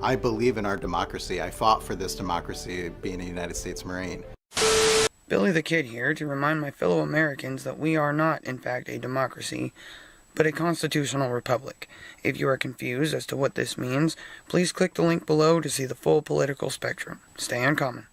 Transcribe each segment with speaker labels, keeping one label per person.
Speaker 1: I believe in our democracy. I fought for this democracy being a United States Marine.
Speaker 2: Billy the Kid here to remind my fellow Americans that we are not, in fact, a democracy, but a constitutional republic. If you are confused as to what this means, please click the link below to see the full political spectrum. Stay uncommon.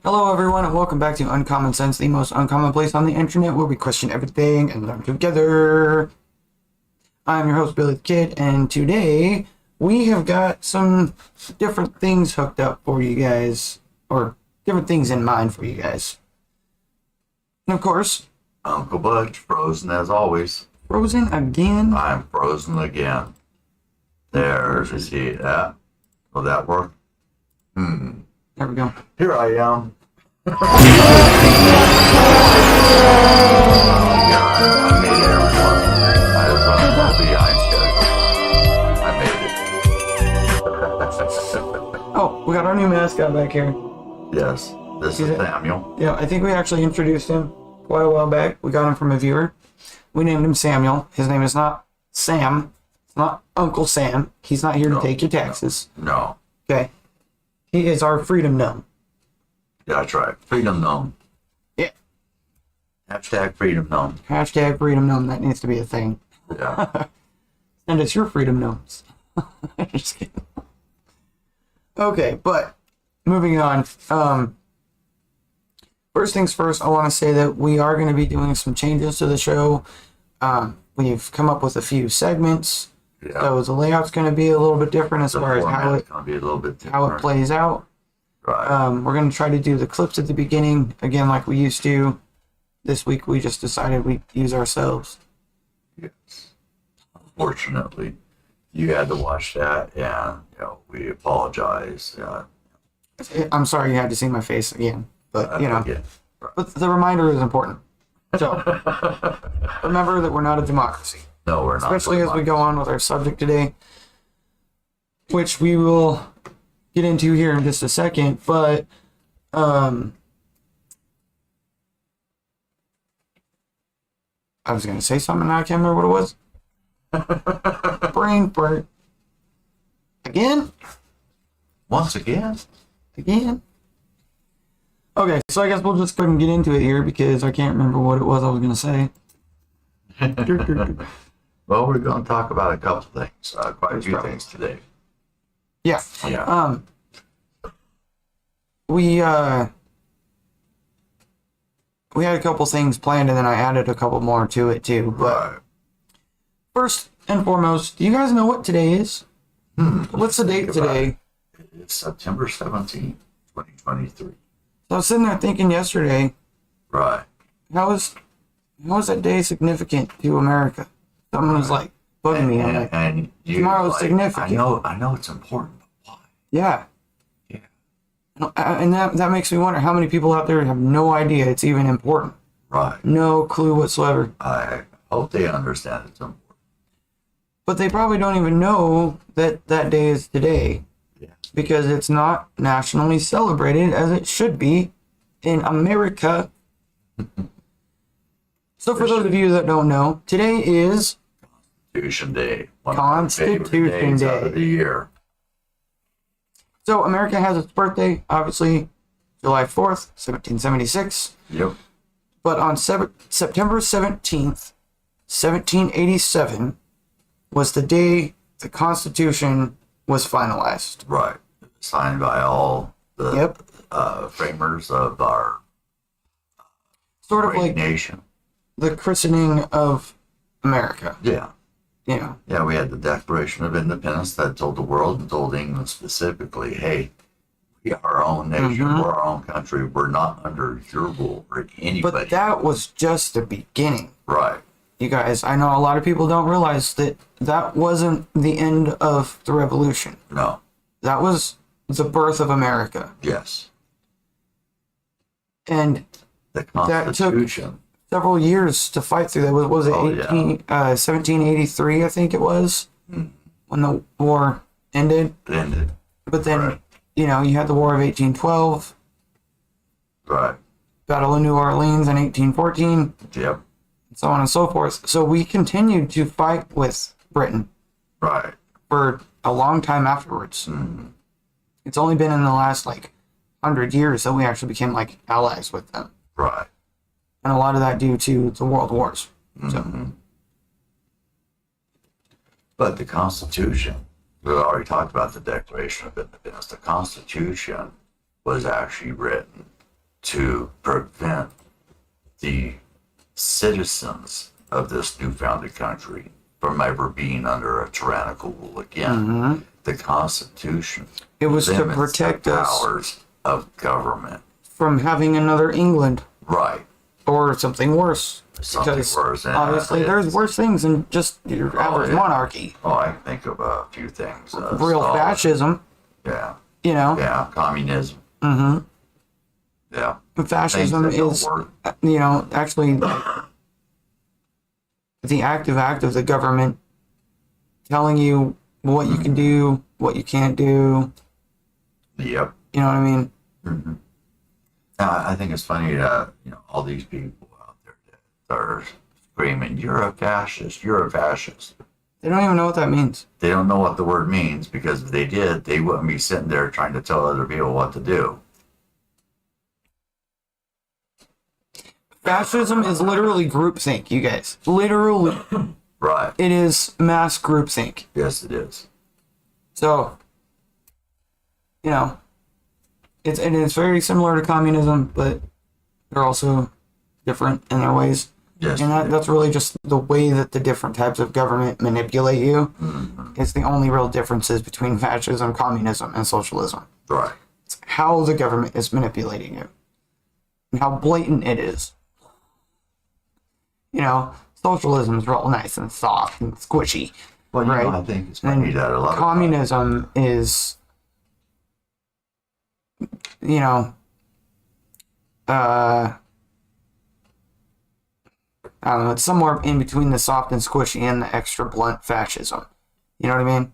Speaker 2: Hello everyone and welcome back to Uncommon Sense, the most uncommon place on the internet where we question everything and learn together. I'm your host Billy the Kid, and today we have got some different things hooked up for you guys, or different things in mind for you guys. And of course,
Speaker 3: Uncle Budge, frozen as always.
Speaker 2: Frozen again?
Speaker 3: I'm frozen again. There's you see that. Will that work?
Speaker 2: There we go.
Speaker 3: Here I am. I made everyone. I was running behind schedule. I made it.
Speaker 2: Oh, we got our new mascot back here.
Speaker 3: Yes, this is Samuel.
Speaker 2: Yeah, I think we actually introduced him quite a while back. We got him from a viewer. We named him Samuel. His name is not Sam. It's not Uncle Sam. He's not here to take your taxes.
Speaker 3: No.
Speaker 2: Okay. He is our freedom gnome.
Speaker 3: Yeah, that's right. Freedom gnome.
Speaker 2: Yeah.
Speaker 3: Hashtag freedom gnome.
Speaker 2: Hashtag freedom gnome. That needs to be a thing.
Speaker 3: Yeah.
Speaker 2: And it's your freedom gnomes. Just kidding. Okay, but moving on. First things first, I want to say that we are going to be doing some changes to the show. We've come up with a few segments.
Speaker 3: Yeah.
Speaker 2: So the layout's going to be a little bit different as far as how it plays out.
Speaker 3: Right.
Speaker 2: We're going to try to do the clips at the beginning again like we used to. This week we just decided we'd use ourselves.
Speaker 3: Yes. Unfortunately, you had to watch that, and we apologize.
Speaker 2: I'm sorry you had to see my face again, but
Speaker 3: Right.
Speaker 2: But the reminder is important. So remember that we're not a democracy.
Speaker 3: No, we're not.
Speaker 2: Especially as we go on with our subject today, which we will get into here in just a second. But I was going to say something, now I can't remember what it was. Brain fart. Again?
Speaker 3: Once again?
Speaker 2: Again? Okay, so I guess we'll just go ahead and get into it here because I can't remember what it was I was going to say.
Speaker 3: Well, we're going to talk about a couple things, quite a few things today.
Speaker 2: Yeah.
Speaker 3: Yeah.
Speaker 2: We had a couple things planned and then I added a couple more to it too. But
Speaker 3: Right.
Speaker 2: first and foremost, do you guys know what today is? What's the date today?
Speaker 3: It's September 17th, 2023.
Speaker 2: So I was sitting there thinking yesterday,
Speaker 3: Right.
Speaker 2: how is that day significant to America? Someone was like bugging me. I'm like,
Speaker 3: And you,
Speaker 2: tomorrow's significant.
Speaker 3: I know it's important, but why?
Speaker 2: yeah.
Speaker 3: Yeah.
Speaker 2: And that makes me wonder how many people out there have no idea it's even important.
Speaker 3: Right.
Speaker 2: No clue whatsoever.
Speaker 3: I hope they understand it's important.
Speaker 2: But they probably don't even know that that day is today.
Speaker 3: Yeah.
Speaker 2: Because it's not nationally celebrated as it should be in America. So for those of you that don't know, today is
Speaker 3: Constitution Day. One of my favorite
Speaker 2: Constitution
Speaker 3: days out of
Speaker 2: Day.
Speaker 3: the year.
Speaker 2: So America has its birthday, obviously, July 4th, 1776.
Speaker 3: Yep.
Speaker 2: But on September 17th, 1787, was the day the Constitution was finalized.
Speaker 3: Right. Signed by all the
Speaker 2: Yep.
Speaker 3: framers of our
Speaker 2: Sort of
Speaker 3: great
Speaker 2: like
Speaker 3: nation.
Speaker 2: the christening of America.
Speaker 3: Yeah.
Speaker 2: You know,
Speaker 3: Yeah, we had the Declaration of Independence that told the world and told England specifically, hey, we are our own nation,
Speaker 2: Mhm.
Speaker 3: we're our own country, we're not under your rule or anybody.
Speaker 2: but that was just the beginning.
Speaker 3: Right.
Speaker 2: You guys, I know a lot of people don't realize that that wasn't the end of the revolution.
Speaker 3: No.
Speaker 2: That was the birth of America.
Speaker 3: Yes.
Speaker 2: And
Speaker 3: The
Speaker 2: That took-
Speaker 3: Constitution.
Speaker 2: several years to fight through that. Was it
Speaker 3: Oh, yeah.
Speaker 2: 1783, I think it was, when the war ended.
Speaker 3: It ended.
Speaker 2: But then,
Speaker 3: Right.
Speaker 2: you know, you had the War of 1812,
Speaker 3: Right.
Speaker 2: Battle of New Orleans in 1814,
Speaker 3: Yep.
Speaker 2: and so on and so forth. So we continued to fight with Britain
Speaker 3: Right.
Speaker 2: for a long time afterwards.
Speaker 3: Mhm.
Speaker 2: It's only been in the last, 100 years that we actually became, allies with them.
Speaker 3: Right.
Speaker 2: And a lot of that due to the world wars. So,
Speaker 3: Mhm. But the Constitution, we already talked about the Declaration of Independence. The Constitution was actually written to prevent the citizens of this new founded country from ever being under a tyrannical rule again. The Constitution
Speaker 2: it was to
Speaker 3: limits
Speaker 2: protect
Speaker 3: the
Speaker 2: us
Speaker 3: powers of government.
Speaker 2: from having another England
Speaker 3: Right.
Speaker 2: or something worse.
Speaker 3: Something
Speaker 2: Because
Speaker 3: worse. And
Speaker 2: obviously there's worse things than just your average
Speaker 3: yeah.
Speaker 2: monarchy.
Speaker 3: Oh, I can think of a few things.
Speaker 2: Real
Speaker 3: Stalin.
Speaker 2: fascism,
Speaker 3: Yeah.
Speaker 2: you know.
Speaker 3: Yeah. Communism.
Speaker 2: Mm-hmm.
Speaker 3: Yeah.
Speaker 2: Fascism
Speaker 3: Things that don't
Speaker 2: is,
Speaker 3: work.
Speaker 2: actually the active act of the government telling you what you can do, what you can't do.
Speaker 3: Yep.
Speaker 2: You know what I mean?
Speaker 3: Mm-hmm. I think it's funny that all these people out there that are screaming, "You're a fascist! You're a fascist!"
Speaker 2: They don't even know what that means.
Speaker 3: They don't know what the word means, because if they did, they wouldn't be sitting there trying to tell other people what to do.
Speaker 2: Fascism is literally groupthink, you guys. Literally,
Speaker 3: Right.
Speaker 2: it is mass groupthink.
Speaker 3: Yes, it is.
Speaker 2: So, it's very similar to communism, but they're also different in their ways.
Speaker 3: Yes.
Speaker 2: And
Speaker 3: it is.
Speaker 2: that's really just the way that the different types of government manipulate you.
Speaker 3: Mhm.
Speaker 2: It's the only real differences between fascism, communism, and socialism.
Speaker 3: Right.
Speaker 2: It's how the government is manipulating you and how blatant it is. Socialism is real nice and soft and squishy.
Speaker 3: Well,
Speaker 2: Right.
Speaker 3: I think it's funny
Speaker 2: And
Speaker 3: that a lot of
Speaker 2: communism is, I don't know, it's somewhere in between the soft and squishy and the extra blunt fascism. You know what I mean?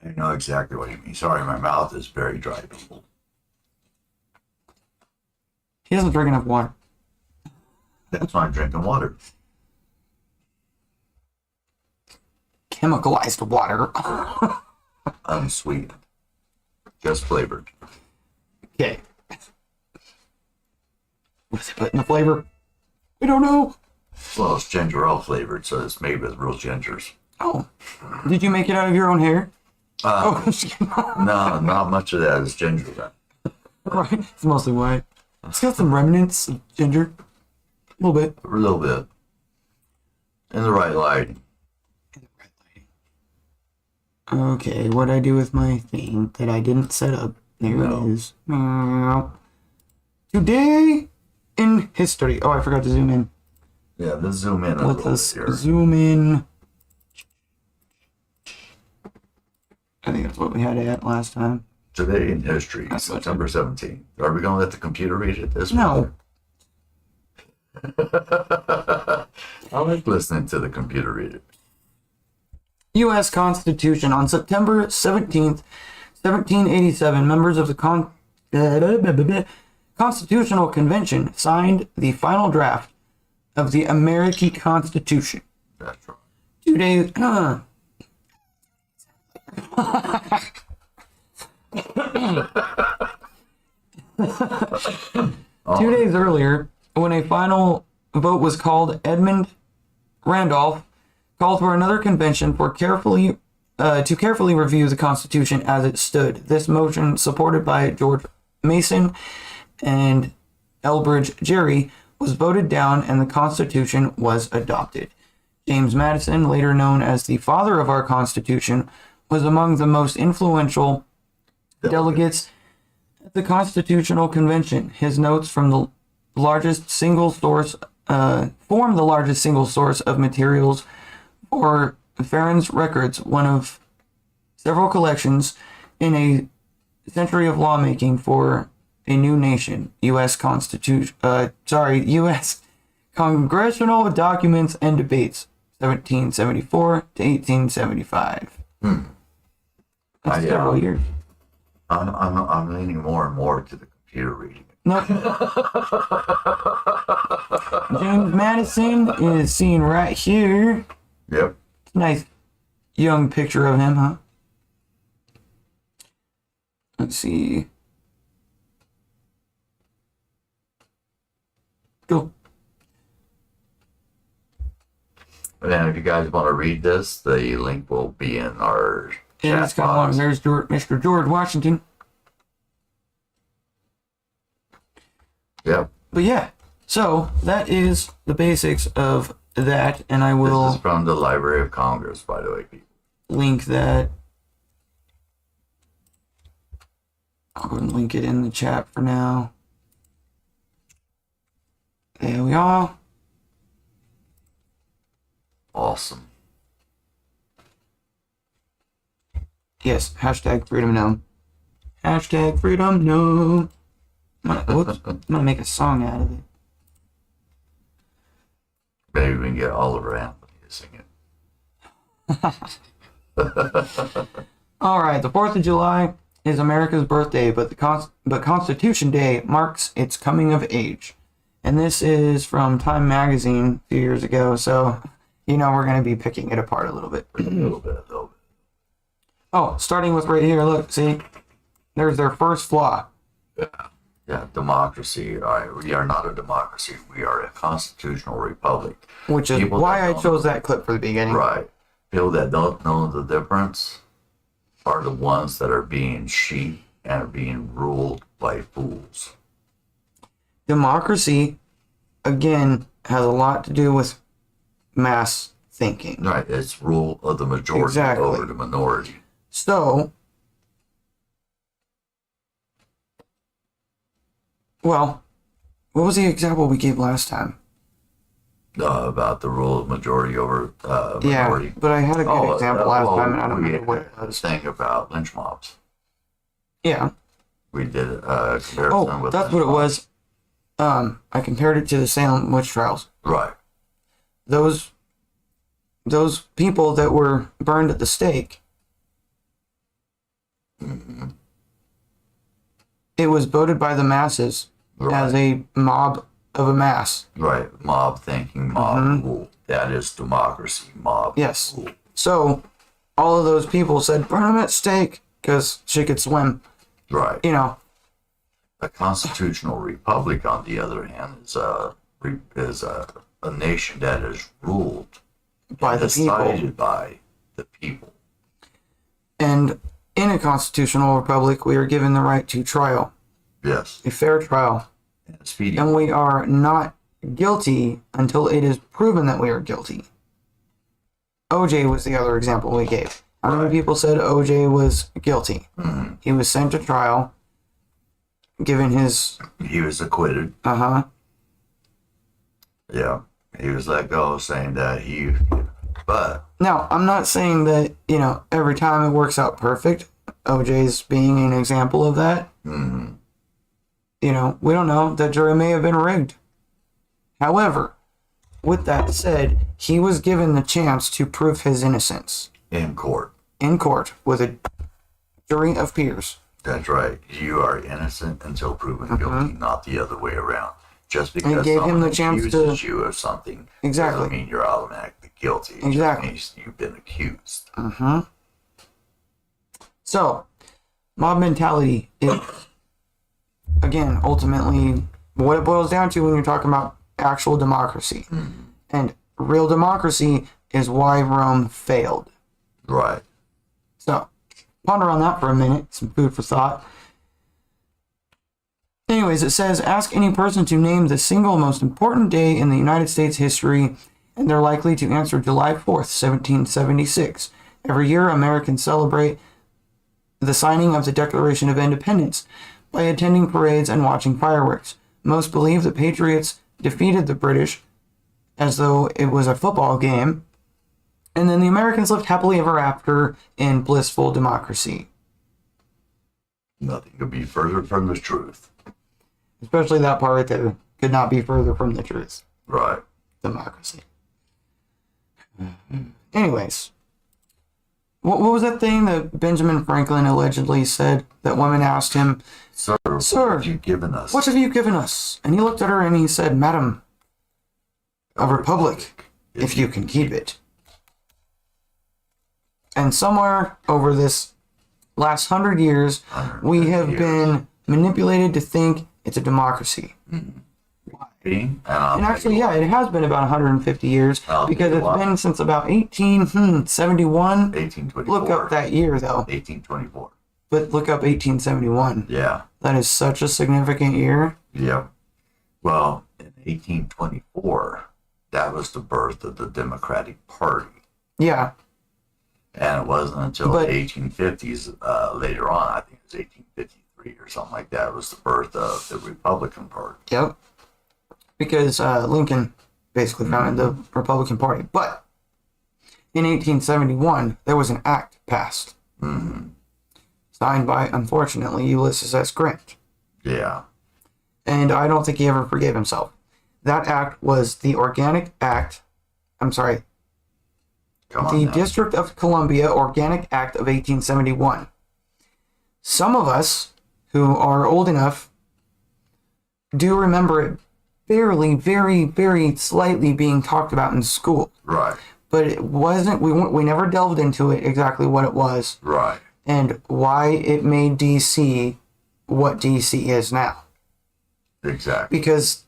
Speaker 3: I know exactly what you mean. Sorry, my mouth is very dry, people.
Speaker 2: He doesn't drink enough water.
Speaker 3: That's why I'm drinking water.
Speaker 2: Chemicalized water.
Speaker 3: Unsweetened. Just flavored.
Speaker 2: Okay. What's it put in the flavor? We don't know.
Speaker 3: Well, it's ginger ale flavored, so it's made with real gingers.
Speaker 2: Oh. Did you make it out of your own hair?
Speaker 3: Uh,
Speaker 2: Oh, just kidding.
Speaker 3: No, not much of that is ginger.
Speaker 2: Right. It's mostly white. It's got some remnants of ginger. A little bit.
Speaker 3: A little bit. In the right lighting.
Speaker 2: Okay, what'd I do with my thing that I didn't set up? There
Speaker 3: No.
Speaker 2: it is. Today in history. Oh, I forgot to zoom in.
Speaker 3: Yeah, let's zoom in a
Speaker 2: Let
Speaker 3: little
Speaker 2: us
Speaker 3: bit here.
Speaker 2: zoom in. I think that's what we had it at last time.
Speaker 3: Today in history,
Speaker 2: That's what-
Speaker 3: September 17th. Are we going to let the computer read it this
Speaker 2: No.
Speaker 3: I like listening to the computer read it.
Speaker 2: U.S. Constitution. On September 17th, 1787, members of the Constitutional Convention signed the final draft of the American Constitution.
Speaker 3: That's right.
Speaker 2: 2 days.
Speaker 3: Oh,
Speaker 2: 2 days earlier, when a final vote was called, Edmund Randolph called for another convention to carefully review the Constitution as it stood. This motion, supported by George Mason and Elbridge Gerry, was voted down and the Constitution was adopted. James Madison, later known as the father of our Constitution, was among the most influential delegates at the Constitutional Convention. His notes from the largest single source form the largest single source of materials for Farron's records, one of several collections in a century of lawmaking for a new nation. U.S. U.S. Congressional Documents and Debates, 1774 to 1875. That's several years.
Speaker 3: I'm leaning more and more to the computer reading.
Speaker 2: Nope. James Madison is seen right here.
Speaker 3: Yep.
Speaker 2: Nice young picture of him, huh? Let's see. Cool.
Speaker 3: And if you guys want to read this, the link will be in our
Speaker 2: Yeah,
Speaker 3: chat
Speaker 2: it's got one.
Speaker 3: box.
Speaker 2: There's Mr. George Washington.
Speaker 3: Yep.
Speaker 2: But yeah, so that is the basics of that, and I
Speaker 3: This
Speaker 2: will
Speaker 3: is from the Library of Congress, by the way, people.
Speaker 2: link that. I'll go and link it in the chat for now. There we are.
Speaker 3: Awesome.
Speaker 2: Yes, hashtag freedom no. Hashtag freedom no. Whoops, I'm gonna make a song out of it.
Speaker 3: Maybe we can get Oliver Anthony to sing it.
Speaker 2: All right, the 4th of July is America's birthday, but Constitution Day marks its coming of age. And this is from Time Magazine a few years ago, so you know we're going to be picking it apart a little bit.
Speaker 3: A little bit.
Speaker 2: Oh, starting with right here, look, see? There's their first flaw.
Speaker 3: Yeah, democracy. We are not a democracy. We are a constitutional republic.
Speaker 2: Which is
Speaker 3: People
Speaker 2: why
Speaker 3: that
Speaker 2: I
Speaker 3: don't-
Speaker 2: chose that clip for the beginning.
Speaker 3: Right. People that don't know the difference are the ones that are being sheep and are being ruled by fools.
Speaker 2: Democracy, again, has a lot to do with mass thinking.
Speaker 3: Right. It's rule of the majority
Speaker 2: Exactly.
Speaker 3: over the minority.
Speaker 2: So, well, what was the example we gave last time?
Speaker 3: About the rule of majority over
Speaker 2: Yeah,
Speaker 3: minority.
Speaker 2: but I had a good example last time, and I don't
Speaker 3: we
Speaker 2: remember what it
Speaker 3: had
Speaker 2: was.
Speaker 3: a thing about lynch mobs.
Speaker 2: Yeah.
Speaker 3: We did a comparison
Speaker 2: Oh,
Speaker 3: with
Speaker 2: that's
Speaker 3: lynch
Speaker 2: what it
Speaker 3: mobs.
Speaker 2: was. I compared it to the Salem witch trials.
Speaker 3: Right.
Speaker 2: Those people that were burned at the stake, it was voted by the masses as a mob of a mass.
Speaker 3: Right. Mob thinking, mob rule. That is democracy. Mob
Speaker 2: Yes.
Speaker 3: rule.
Speaker 2: So, all of those people said, burn him at stake, because she could swim.
Speaker 3: Right.
Speaker 2: You know,
Speaker 3: A constitutional republic, on the other hand, is a nation that is ruled
Speaker 2: by
Speaker 3: and
Speaker 2: the people.
Speaker 3: decided by the people.
Speaker 2: And in a constitutional republic, we are given the right to trial,
Speaker 3: Yes.
Speaker 2: a fair trial.
Speaker 3: And speedy.
Speaker 2: And we are not guilty until it is proven that we are guilty. OJ was the other example we gave. How many
Speaker 3: Right.
Speaker 2: people said OJ was guilty?
Speaker 3: Mhm.
Speaker 2: He was sent to trial, given his,
Speaker 3: He was acquitted.
Speaker 2: uh-huh,
Speaker 3: Yeah. He was let go, saying that but
Speaker 2: Now, I'm not saying that, you know, every time it works out perfect. OJ's being an example of that.
Speaker 3: mhm,
Speaker 2: You know, we don't know. That jury may have been rigged. However, with that said, he was given the chance to prove his innocence
Speaker 3: in court.
Speaker 2: in court with a jury of peers.
Speaker 3: That's right. You are innocent until proven guilty, not the other way around. Just
Speaker 2: And
Speaker 3: because
Speaker 2: it gave him
Speaker 3: someone
Speaker 2: the chance
Speaker 3: accuses
Speaker 2: to-
Speaker 3: you of something
Speaker 2: Exactly.
Speaker 3: doesn't mean you're automatically guilty. It just
Speaker 2: Exactly.
Speaker 3: means you've been accused.
Speaker 2: So, mob mentality is, again, ultimately what it boils down to when you're talking about actual democracy. And real democracy is why Rome failed.
Speaker 3: Right.
Speaker 2: So, ponder on that for a minute. Some food for thought. Anyways, it says, ask any person to name the single most important day in the United States history, and they're likely to answer July 4th, 1776. Every year, Americans celebrate the signing of the Declaration of Independence by attending parades and watching fireworks. Most believe the Patriots defeated the British as though it was a football game, and then the Americans lived happily ever after in blissful democracy.
Speaker 3: Nothing could be further from the truth.
Speaker 2: Especially that part right there could not be further from the truth.
Speaker 3: Right.
Speaker 2: Democracy. Anyways, what was that thing that Benjamin Franklin allegedly said that women asked him,
Speaker 3: Sir,
Speaker 2: Sir,
Speaker 3: what have you given us?
Speaker 2: what have you given us? And he looked at her and he said, Madam, a republic, if you can keep it. And somewhere over this last 100 years, we have been manipulated to think it's a democracy.
Speaker 3: And
Speaker 2: actually, yeah, it has been about 150 years because it's been since about 1871.
Speaker 3: 1824.
Speaker 2: Look up that year, though.
Speaker 3: 1824.
Speaker 2: But look up 1871.
Speaker 3: Yeah.
Speaker 2: That is such a significant year.
Speaker 3: Yep. Well, in 1824, that was the birth of the Democratic Party.
Speaker 2: Yeah.
Speaker 3: And it wasn't until the 1850s, later on, I think it was 1853 or something like that, was the birth of the Republican Party.
Speaker 2: Yep. Because Lincoln basically founded the Republican Party. But in 1871, there was an act passed. Signed by, unfortunately, Ulysses S. Grant.
Speaker 3: Yeah.
Speaker 2: And I don't think he ever forgave himself. That act was the Organic Act. I'm sorry. The District of Columbia Organic Act of 1871. Some of us who are old enough do remember it barely, very, very slightly being talked about in school.
Speaker 3: Right.
Speaker 2: But it wasn't, we never delved into it exactly what it was.
Speaker 3: Right.
Speaker 2: And why it made DC what DC is now.
Speaker 3: Exactly.
Speaker 2: Because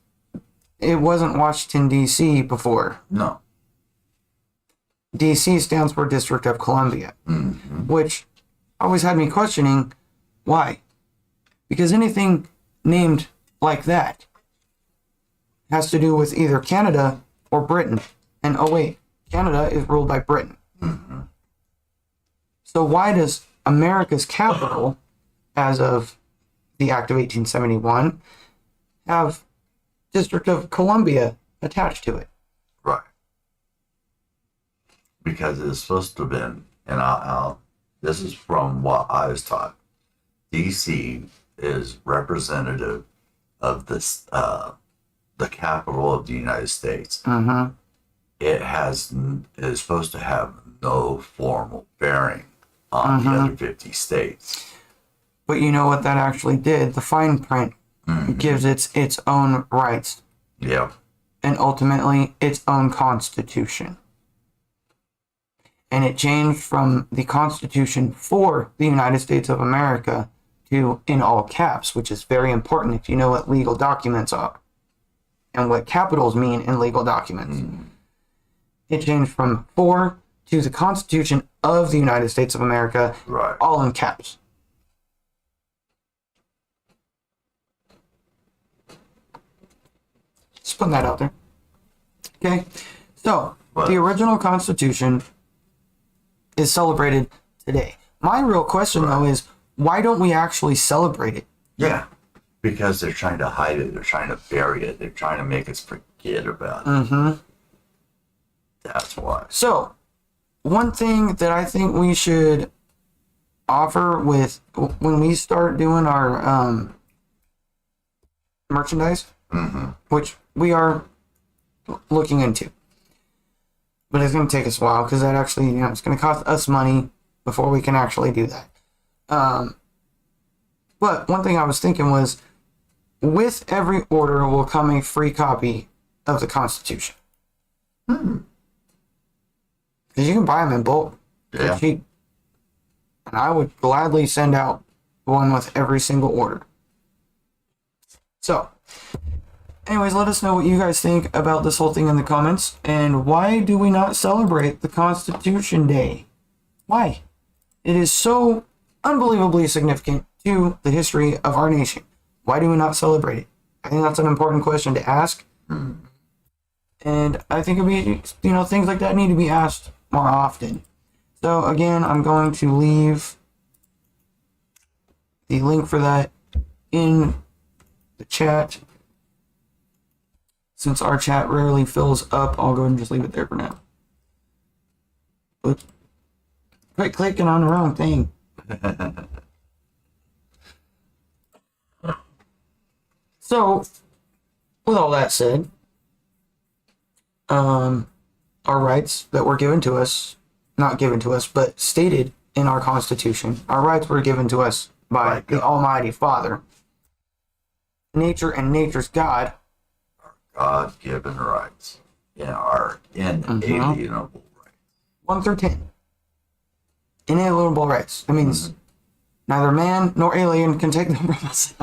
Speaker 2: it wasn't Washington, D.C. before.
Speaker 3: No.
Speaker 2: D.C. stands for District of Columbia, which always had me questioning why. Because anything named like that has to do with either Canada or Britain. And oh wait, Canada is ruled by Britain. So why does America's capital, as of the Act of 1871, have District of Columbia attached to it?
Speaker 3: Right. Because it's supposed to have been, and this is from what I was taught, DC is representative of this, the capital of the United States. It is supposed to have no formal bearing on the other 50 states.
Speaker 2: But you know what that actually did? The fine print gives its own rights.
Speaker 3: Yep.
Speaker 2: And ultimately its own constitution. And it changed from the Constitution for the United States of America to in all caps, which is very important if you know what legal documents are and what capitals mean in legal documents. It changed from for to the Constitution of the United States of America,
Speaker 3: Right.
Speaker 2: all in caps. Just putting that out there. Okay, so the original Constitution is celebrated today. My real question, though, is why don't we actually celebrate it?
Speaker 3: Yeah. Because they're trying to hide it. They're trying to bury it. They're trying to make us forget about it. That's why.
Speaker 2: So, one thing that I think we should offer with when we start doing our merchandise, which we are looking into, but it's going to take us a while because that actually, it's going to cost us money before we can actually do that. But one thing I was thinking was with every order will come a free copy of the Constitution. Because you can buy them in bulk. They're
Speaker 3: Yeah.
Speaker 2: cheap. And I would gladly send out one with every single order. So, anyways, let us know what you guys think about this whole thing in the comments. And why do we not celebrate the Constitution Day? Why? It is so unbelievably significant to the history of our nation. Why do we not celebrate it? I think that's an important question to ask. And I think it'd be, things like that need to be asked more often. So again, I'm going to leave the link for that in the chat. Since our chat rarely fills up, I'll go ahead and just leave it there for now. But quit clicking on the wrong thing. So, with all that said, our rights that were given to us, not given to us, but stated in our Constitution, our rights were given to us by the Almighty Father, nature and nature's God.
Speaker 3: God-given rights. Our inalienable rights.
Speaker 2: 1 through 10. Inalienable rights. That means neither man nor alien can take them from us.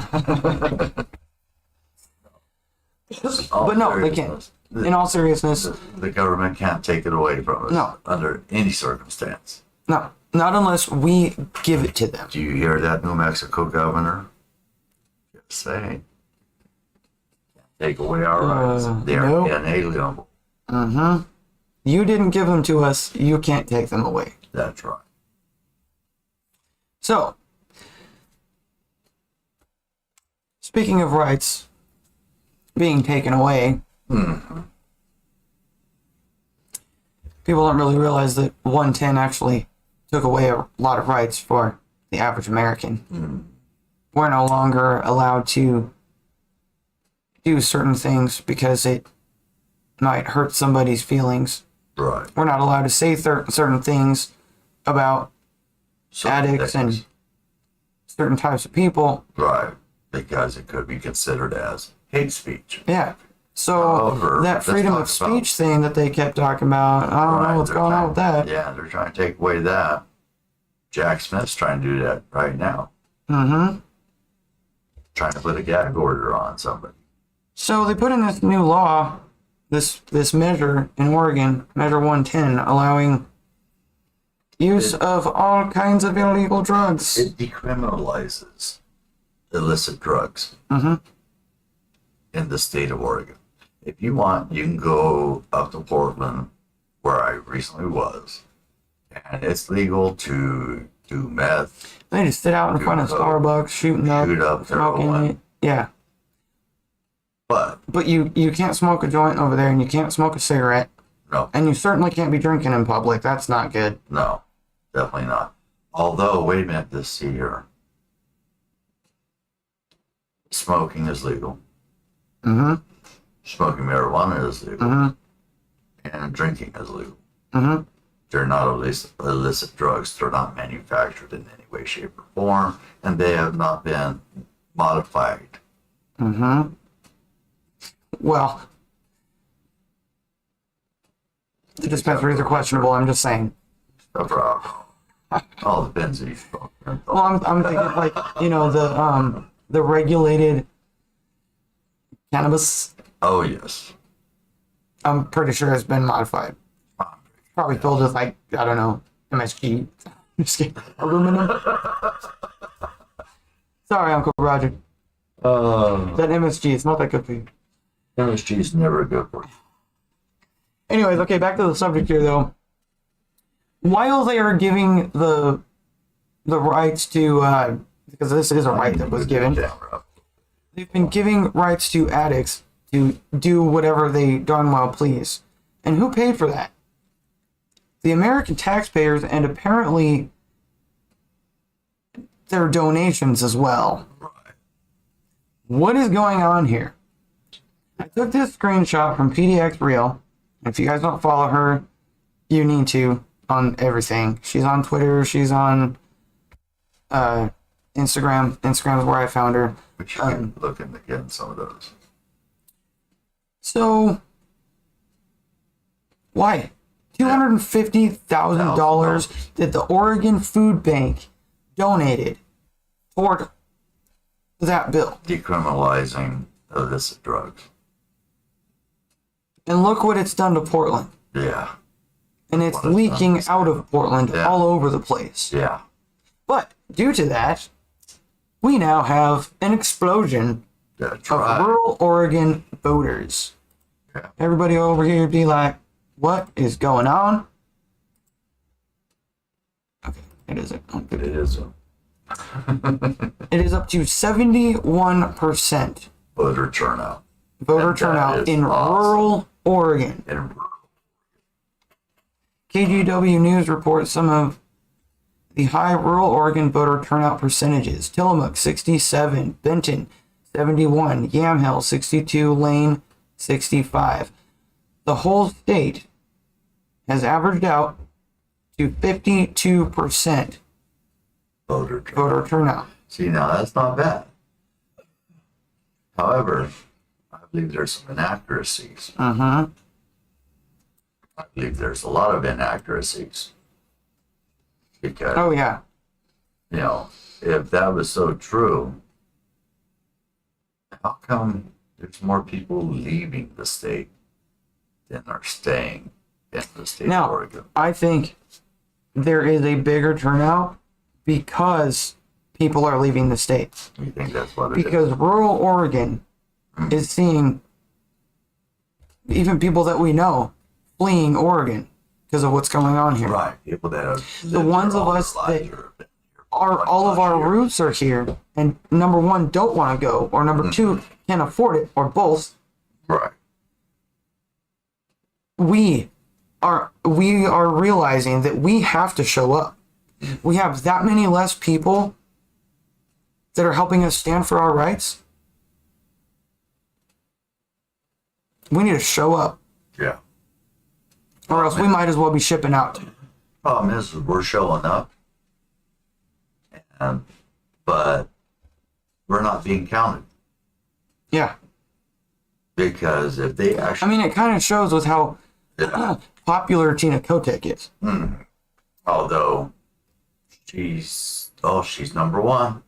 Speaker 2: But no, they can't. In all seriousness,
Speaker 3: The government can't take it away from us.
Speaker 2: No.
Speaker 3: Under any circumstance.
Speaker 2: no, not unless we give it to them.
Speaker 3: Do you hear that, New Mexico governor? Just saying. Take away our rights. They are
Speaker 2: no.
Speaker 3: inalienable.
Speaker 2: You didn't give them to us, you can't take them away.
Speaker 3: That's right.
Speaker 2: So, speaking of rights being taken away, people don't really realize that 110 actually took away a lot of rights for the average American. We're no longer allowed to do certain things because it might hurt somebody's feelings.
Speaker 3: Right.
Speaker 2: We're not allowed to say certain things about addicts and certain types of people.
Speaker 3: Right. Because it could be considered as hate speech.
Speaker 2: Yeah. So
Speaker 3: However,
Speaker 2: that
Speaker 3: let's
Speaker 2: freedom
Speaker 3: talk
Speaker 2: of speech thing that they kept talking about, I don't know what's
Speaker 3: They're
Speaker 2: going on with that.
Speaker 3: Yeah, they're trying to take away that. Jack Smith's trying to do that right now. Trying to put a gag order on somebody.
Speaker 2: So they put in this new law, this measure in Oregon, Measure 110, allowing use of all kinds of illegal drugs.
Speaker 3: It decriminalizes illicit drugs in the state of Oregon. If you want, you can go up to Portland, where I recently was, and it's legal to do meth,
Speaker 2: They just sit out in front of Starbucks, shooting up,
Speaker 3: shoot up
Speaker 2: smoking
Speaker 3: heroin.
Speaker 2: it. Yeah.
Speaker 3: But
Speaker 2: But you can't smoke a joint over there, and you can't smoke a cigarette,
Speaker 3: no,
Speaker 2: and you certainly can't be drinking in public. That's not good.
Speaker 3: no, definitely not. Although, wait a minute, this here. Smoking is legal. Smoking marijuana is legal. And drinking is legal. They're not illicit drugs. They're not manufactured in any way, shape, or form. And they have not been modified.
Speaker 2: Well, the dispensaries are questionable. I'm just saying.
Speaker 3: All the benzene smoke.
Speaker 2: Well, I'm thinking like the regulated cannabis.
Speaker 3: Oh, yes.
Speaker 2: I'm pretty sure has been modified. Probably filled with like I don't know MSG, Just kidding. Aluminum. Sorry, Uncle Roger. That MSG, it's not that good for you.
Speaker 3: MSG is never good for you.
Speaker 2: Anyways, okay, back to the subject here though. While they are giving the rights to because this is a right that was given, they've been giving rights to addicts to do whatever they darn well please. And who paid for that? The American taxpayers, and apparently their donations as well. What is going on here? I took this screenshot from PDX Real. If you guys don't follow her, you need to on everything. She's on Twitter. She's on Instagram. Instagram's where I found her.
Speaker 3: We should be looking to get some of those.
Speaker 2: So, why? $250,000 that the Oregon Food Bank donated toward that bill.
Speaker 3: Decriminalizing illicit drugs.
Speaker 2: And look what it's done to Portland.
Speaker 3: Yeah.
Speaker 2: And it's leaking out of Portland all over the place.
Speaker 3: Yeah.
Speaker 2: But due to that, we now have an explosion
Speaker 3: That's
Speaker 2: of
Speaker 3: right.
Speaker 2: rural Oregon voters.
Speaker 3: Yeah.
Speaker 2: Everybody over here be like, what is going on? Okay, it isn't.
Speaker 3: It is a
Speaker 2: It is up to 71%
Speaker 3: voter turnout.
Speaker 2: voter
Speaker 3: And that
Speaker 2: turnout
Speaker 3: is
Speaker 2: in
Speaker 3: awesome.
Speaker 2: rural Oregon.
Speaker 3: And
Speaker 2: KGW News reports some of the high rural Oregon voter turnout percentages. Tillamook 67, Benton 71, Yamhill 62, Lane 65. The whole state has averaged out to 52%
Speaker 3: voter turnout.
Speaker 2: voter turnout.
Speaker 3: See, now that's not bad. However, I believe there's some inaccuracies.
Speaker 2: Uh-huh.
Speaker 3: I believe there's a lot of inaccuracies. Because,
Speaker 2: Oh, yeah.
Speaker 3: you know, if that was so true, how come there's more people leaving the state than are staying in the state
Speaker 2: Now,
Speaker 3: of Oregon?
Speaker 2: I think there is a bigger turnout because people are leaving the state.
Speaker 3: You think that's what it is?
Speaker 2: Because rural Oregon is seeing even people that we know fleeing Oregon because of what's going on here.
Speaker 3: Right, people that have
Speaker 2: The ones of us that are all of our roots are here, and number one, don't want to go, or number two, can't afford it, or both.
Speaker 3: Right.
Speaker 2: We are realizing that we have to show up. We have that many less people that are helping us stand for our rights. We need to show up,
Speaker 3: Yeah.
Speaker 2: or else we might as well be shipping out.
Speaker 3: Problem is we're showing up, but we're not being counted.
Speaker 2: Yeah.
Speaker 3: Because if they
Speaker 2: I
Speaker 3: actually,
Speaker 2: mean, it kind of shows with how popular Tina Kotek is.
Speaker 3: although she's number one.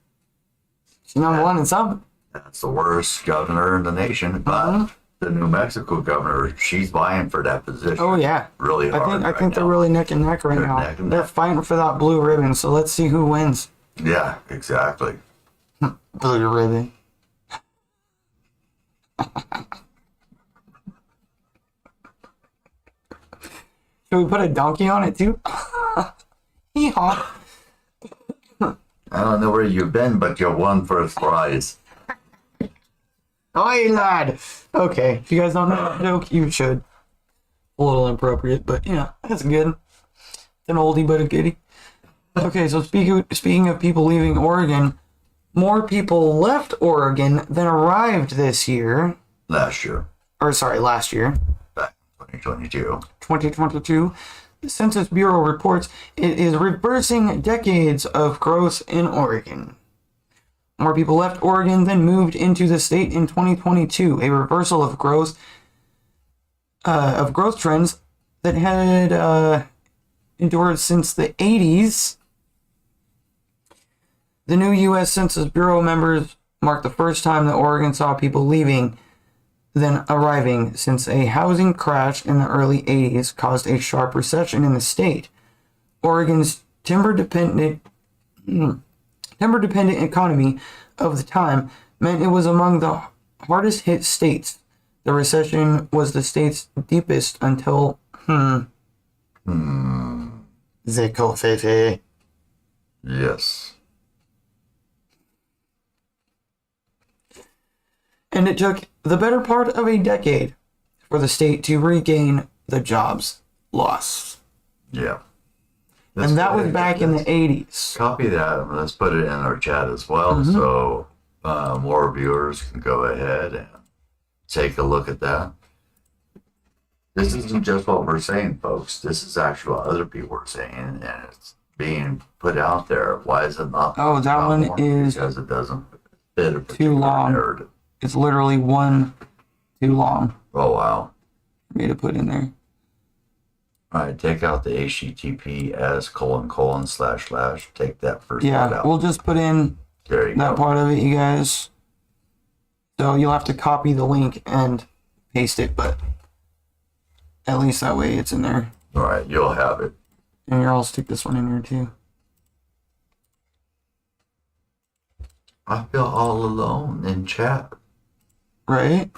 Speaker 2: She's number one in some.
Speaker 3: That's the worst governor in the nation, but the New Mexico governor, she's vying for that position.
Speaker 2: Oh, yeah.
Speaker 3: Really hard.
Speaker 2: I think they're really neck and neck right
Speaker 3: They're
Speaker 2: now.
Speaker 3: neck and
Speaker 2: They're
Speaker 3: neck.
Speaker 2: fighting for that blue ribbon, so let's see who wins.
Speaker 3: Yeah, exactly.
Speaker 2: Blue ribbon. Should we put a donkey on it too? Hee-haw.
Speaker 3: I don't know where you've been, but you won first prize.
Speaker 2: Oi, lad. Okay, if you guys don't know that joke, you should. A little inappropriate, but yeah, that's good. It's an oldie but a goodie. Okay, so speaking of people leaving Oregon, more people left Oregon than arrived this year.
Speaker 3: Last year,
Speaker 2: Last year,
Speaker 3: back in 2022.
Speaker 2: 2022. The Census Bureau reports it is reversing decades of growth in Oregon. More people left Oregon than moved into the state in 2022, a reversal of growth trends that had endured since the 80s. The new U.S. Census Bureau members marked the first time that Oregon saw people leaving than arriving since a housing crash in the early 80s caused a sharp recession in the state. Oregon's timber-dependent economy of the time meant it was among the hardest hit states. The recession was the state's deepest until the COVID.
Speaker 3: Yes.
Speaker 2: And it took the better part of a decade for the state to regain the jobs lost.
Speaker 3: Yeah.
Speaker 2: And that was back in the 80s.
Speaker 3: Copy that and let's put it in our chat as well, so more viewers can go ahead and take a look at that. This isn't just what we're saying, folks. This is actually what other people are saying, and it's being put out there. Why is it not?
Speaker 2: Oh, that
Speaker 3: not
Speaker 2: one
Speaker 3: more?
Speaker 2: is
Speaker 3: Because it doesn't fit a
Speaker 2: too
Speaker 3: particular
Speaker 2: long.
Speaker 3: narrative.
Speaker 2: It's literally one too long
Speaker 3: Oh wow.
Speaker 2: for me to put in there.
Speaker 3: All right, take out the HTTPS:// Take that first part
Speaker 2: Yeah,
Speaker 3: out.
Speaker 2: we'll just put in
Speaker 3: There you
Speaker 2: that
Speaker 3: go.
Speaker 2: part of it, you guys. So you'll have to copy the link and paste it, but at least that way it's in there.
Speaker 3: All right, you'll have it.
Speaker 2: And here, I'll stick this one in here too.
Speaker 3: I feel all alone in chat.
Speaker 2: Right?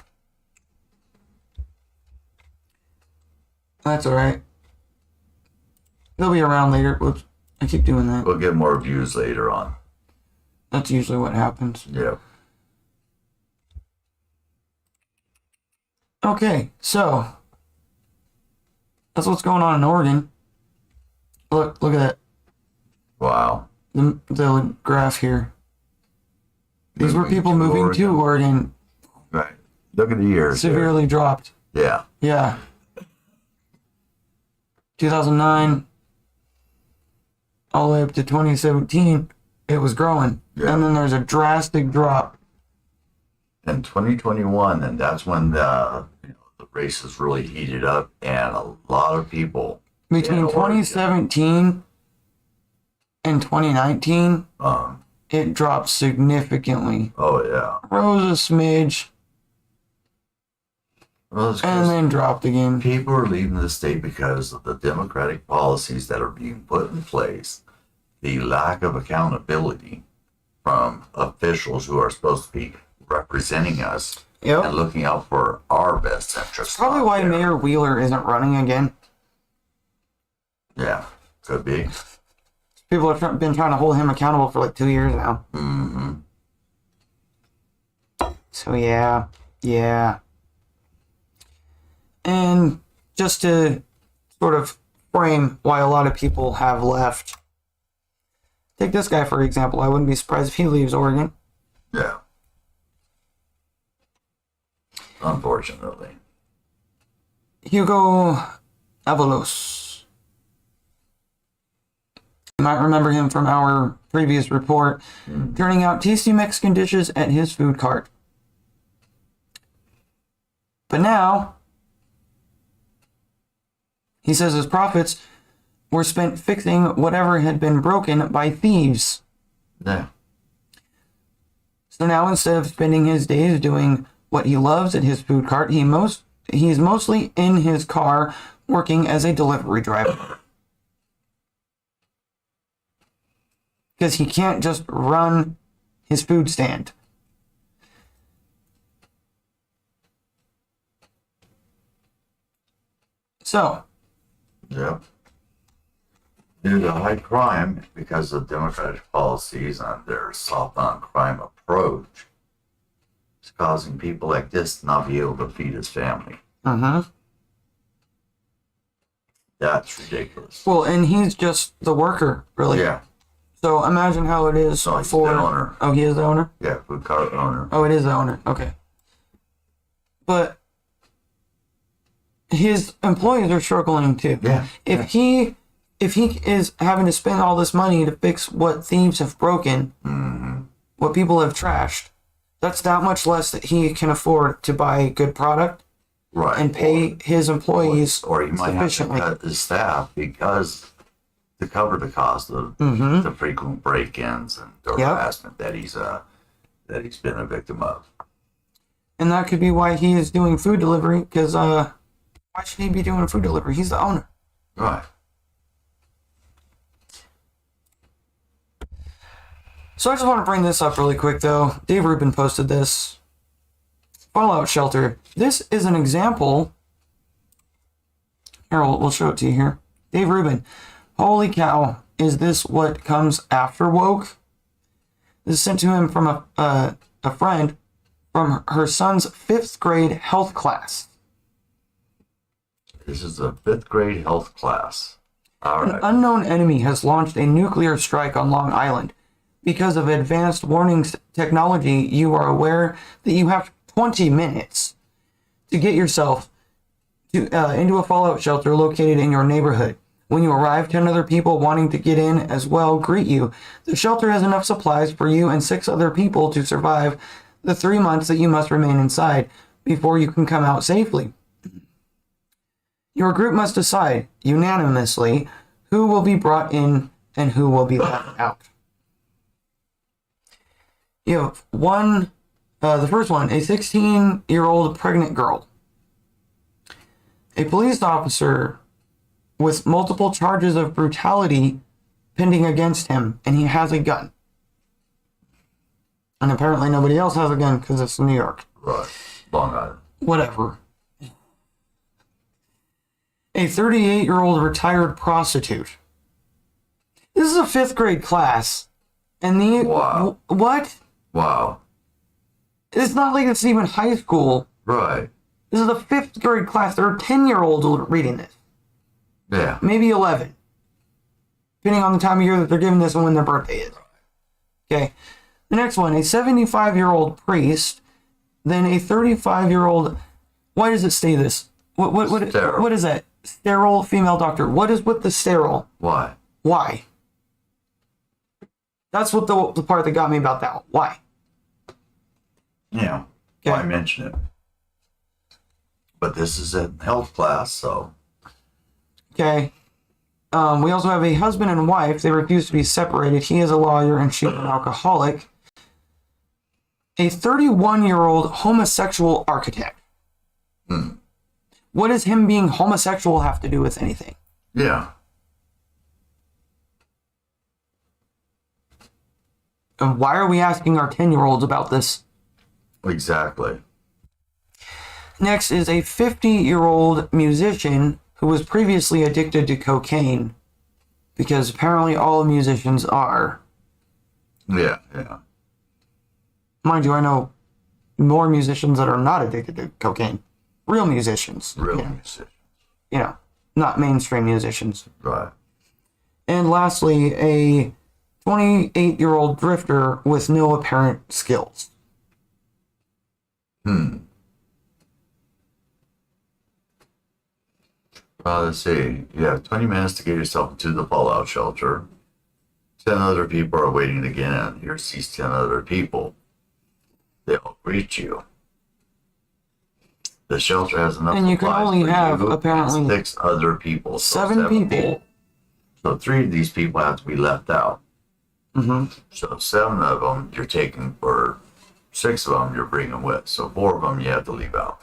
Speaker 2: That's alright. They'll be around later. Whoops. I keep doing that.
Speaker 3: We'll get more views later on.
Speaker 2: That's usually what happens.
Speaker 3: Yep.
Speaker 2: Okay, so that's what's going on in Oregon. Look at that.
Speaker 3: Wow.
Speaker 2: The graph here. These were people moving to Oregon.
Speaker 3: Right. Look at the years. there.
Speaker 2: Severely dropped.
Speaker 3: Yeah.
Speaker 2: Yeah. 2009 all the way up to 2017, it was growing.
Speaker 3: Yeah.
Speaker 2: And then there's a drastic drop.
Speaker 3: In 2021, and that's when the races really heated up, and a lot of people
Speaker 2: Between
Speaker 3: in Oregon,
Speaker 2: 2017 and 2019,
Speaker 3: um,
Speaker 2: it dropped significantly.
Speaker 3: oh yeah,
Speaker 2: Rose a smidge
Speaker 3: well, it's
Speaker 2: and
Speaker 3: 'cause
Speaker 2: then dropped again.
Speaker 3: people are leaving the state because of the democratic policies that are being put in place, the lack of accountability from officials who are supposed to be representing us and
Speaker 2: Yep.
Speaker 3: looking out for our best interests.
Speaker 2: Probably
Speaker 3: out
Speaker 2: why
Speaker 3: there.
Speaker 2: Mayor Wheeler isn't running again.
Speaker 3: Yeah, could be.
Speaker 2: People have been trying to hold him accountable for like 2 years now.
Speaker 3: Mm-hmm.
Speaker 2: So yeah. And just to sort of frame why a lot of people have left, take this guy for example. I wouldn't be surprised if he leaves Oregon.
Speaker 3: Yeah. Unfortunately.
Speaker 2: Hugo Avalos. You might remember him from our previous report, turning out tasty Mexican dishes at his food cart. But now, he says his profits were spent fixing whatever had been broken by thieves.
Speaker 3: Yeah.
Speaker 2: So now instead of spending his days doing what he loves at his food cart, he's mostly in his car working as a delivery driver. Because he can't just run his food stand. So,
Speaker 3: Yep. Due to high crime, because of democratic policies and their soft on crime approach, it's causing people like this to not be able to feed his family. That's ridiculous.
Speaker 2: well, and he's just the worker, really.
Speaker 3: Yeah.
Speaker 2: So imagine how it is
Speaker 3: So he's
Speaker 2: for.
Speaker 3: the owner.
Speaker 2: Oh, he is the owner?
Speaker 3: Yeah, food cart owner.
Speaker 2: Oh, it is the owner. Okay. But his employees are struggling too.
Speaker 3: Yeah.
Speaker 2: If he is having to spend all this money to fix what thieves have broken, what people have trashed, that's that much less that he can afford to buy good product
Speaker 3: Right.
Speaker 2: and pay his employees
Speaker 3: or he might have to
Speaker 2: sufficiently.
Speaker 3: cut his staff because to cover the cost of the frequent break-ins and the harassment that he's been a victim of.
Speaker 2: And that could be why he is doing food delivery, because why should he be doing food delivery? He's the owner.
Speaker 3: Right.
Speaker 2: So I just want to bring this up really quick, though. Dave Rubin posted this. Fallout shelter. This is an example. Here, we'll show it to you here. Dave Rubin. Holy cow. Is this what comes after woke? This is sent to him from a friend from her son's 5th grade health class.
Speaker 3: This is a 5th grade health class. All
Speaker 2: An
Speaker 3: right.
Speaker 2: unknown enemy has launched a nuclear strike on Long Island. Because of advanced warnings technology, you are aware that you have 20 minutes to get yourself into a fallout shelter located in your neighborhood. When you arrive, 10 other people wanting to get in as well greet you. The shelter has enough supplies for you and 6 other people to survive the 3 months that you must remain inside before you can come out safely. Your group must decide unanimously who will be brought in and who will be left out. You have the first one, a 16-year-old pregnant girl. A police officer with multiple charges of brutality pending against him, and he has a gun. And apparently nobody else has a gun because it's New York.
Speaker 3: Right. Long Island.
Speaker 2: Whatever. A 38-year-old retired prostitute. This is a 5th grade class. And the...
Speaker 3: Wow.
Speaker 2: What?
Speaker 3: Wow.
Speaker 2: It's not like it's even high school.
Speaker 3: Right.
Speaker 2: This is a 5th grade class. There are 10-year-olds reading this.
Speaker 3: Yeah.
Speaker 2: Maybe 11. Depending on the time of year that they're giving this and when their birthday is. Okay. The next one, a 75-year-old priest, then a 35-year-old... Why does it say this? What is that? Sterile female doctor. What is with the sterile?
Speaker 3: Why?
Speaker 2: Why? That's what the part that got me about that. Why?
Speaker 3: Yeah.
Speaker 2: Okay.
Speaker 3: Why mention it? But this is a health class, so...
Speaker 2: Okay. We also have a husband and wife. They refuse to be separated. He is a lawyer and she's an alcoholic. A 31-year-old homosexual architect. What does him being homosexual have to do with anything?
Speaker 3: Yeah.
Speaker 2: And why are we asking our 10-year-olds about this?
Speaker 3: Exactly.
Speaker 2: Next is a 50-year-old musician who was previously addicted to cocaine, because apparently all musicians are.
Speaker 3: Yeah, yeah.
Speaker 2: Mind you, I know more musicians that are not addicted to cocaine. Real musicians.
Speaker 3: Real
Speaker 2: Yeah.
Speaker 3: musician.
Speaker 2: You know, not mainstream musicians.
Speaker 3: Right.
Speaker 2: And lastly, a 28-year-old drifter with no apparent skills.
Speaker 3: Let's see. You have 20 minutes to get yourself into the fallout shelter. 10 other people are waiting to get in. Here's these 10 other people. They'll greet you. The shelter has enough
Speaker 2: And you can
Speaker 3: supplies
Speaker 2: only
Speaker 3: for
Speaker 2: have,
Speaker 3: you
Speaker 2: apparently,
Speaker 3: and 6 other people. So
Speaker 2: 7 people.
Speaker 3: So 3 of these people have to be left out. So 7 of them you're taking, or 6 of them you're bringing with. So 4 of them you have to leave out.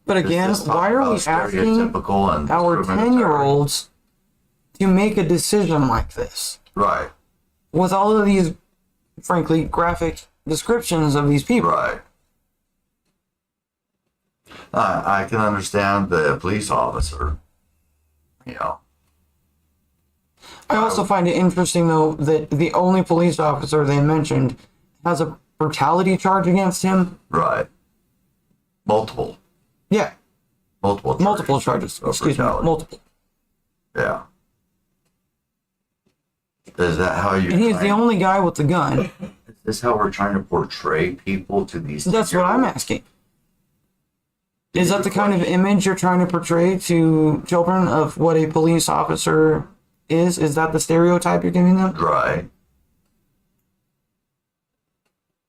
Speaker 2: But again,
Speaker 3: This talk
Speaker 2: why are we
Speaker 3: about
Speaker 2: asking
Speaker 3: stereotypical and
Speaker 2: our
Speaker 3: discriminatory.
Speaker 2: 10-year-olds to make a decision like this?
Speaker 3: Right,
Speaker 2: With all of these, frankly, graphic descriptions of these people.
Speaker 3: right. I can understand the police officer, you know.
Speaker 2: I also find it interesting, though, that the only police officer they mentioned has a brutality charge against him.
Speaker 3: Right. Multiple
Speaker 2: Yeah, multiple charges.
Speaker 3: of
Speaker 2: Excuse me,
Speaker 3: brutality.
Speaker 2: multiple.
Speaker 3: Yeah. Is that how you?
Speaker 2: And he's the only guy with the gun.
Speaker 3: Is this how we're trying to portray people to these?
Speaker 2: That's what I'm asking. Is that the kind of image you're trying to portray to children of what a police officer is? Is that the stereotype you're giving them?
Speaker 3: Right.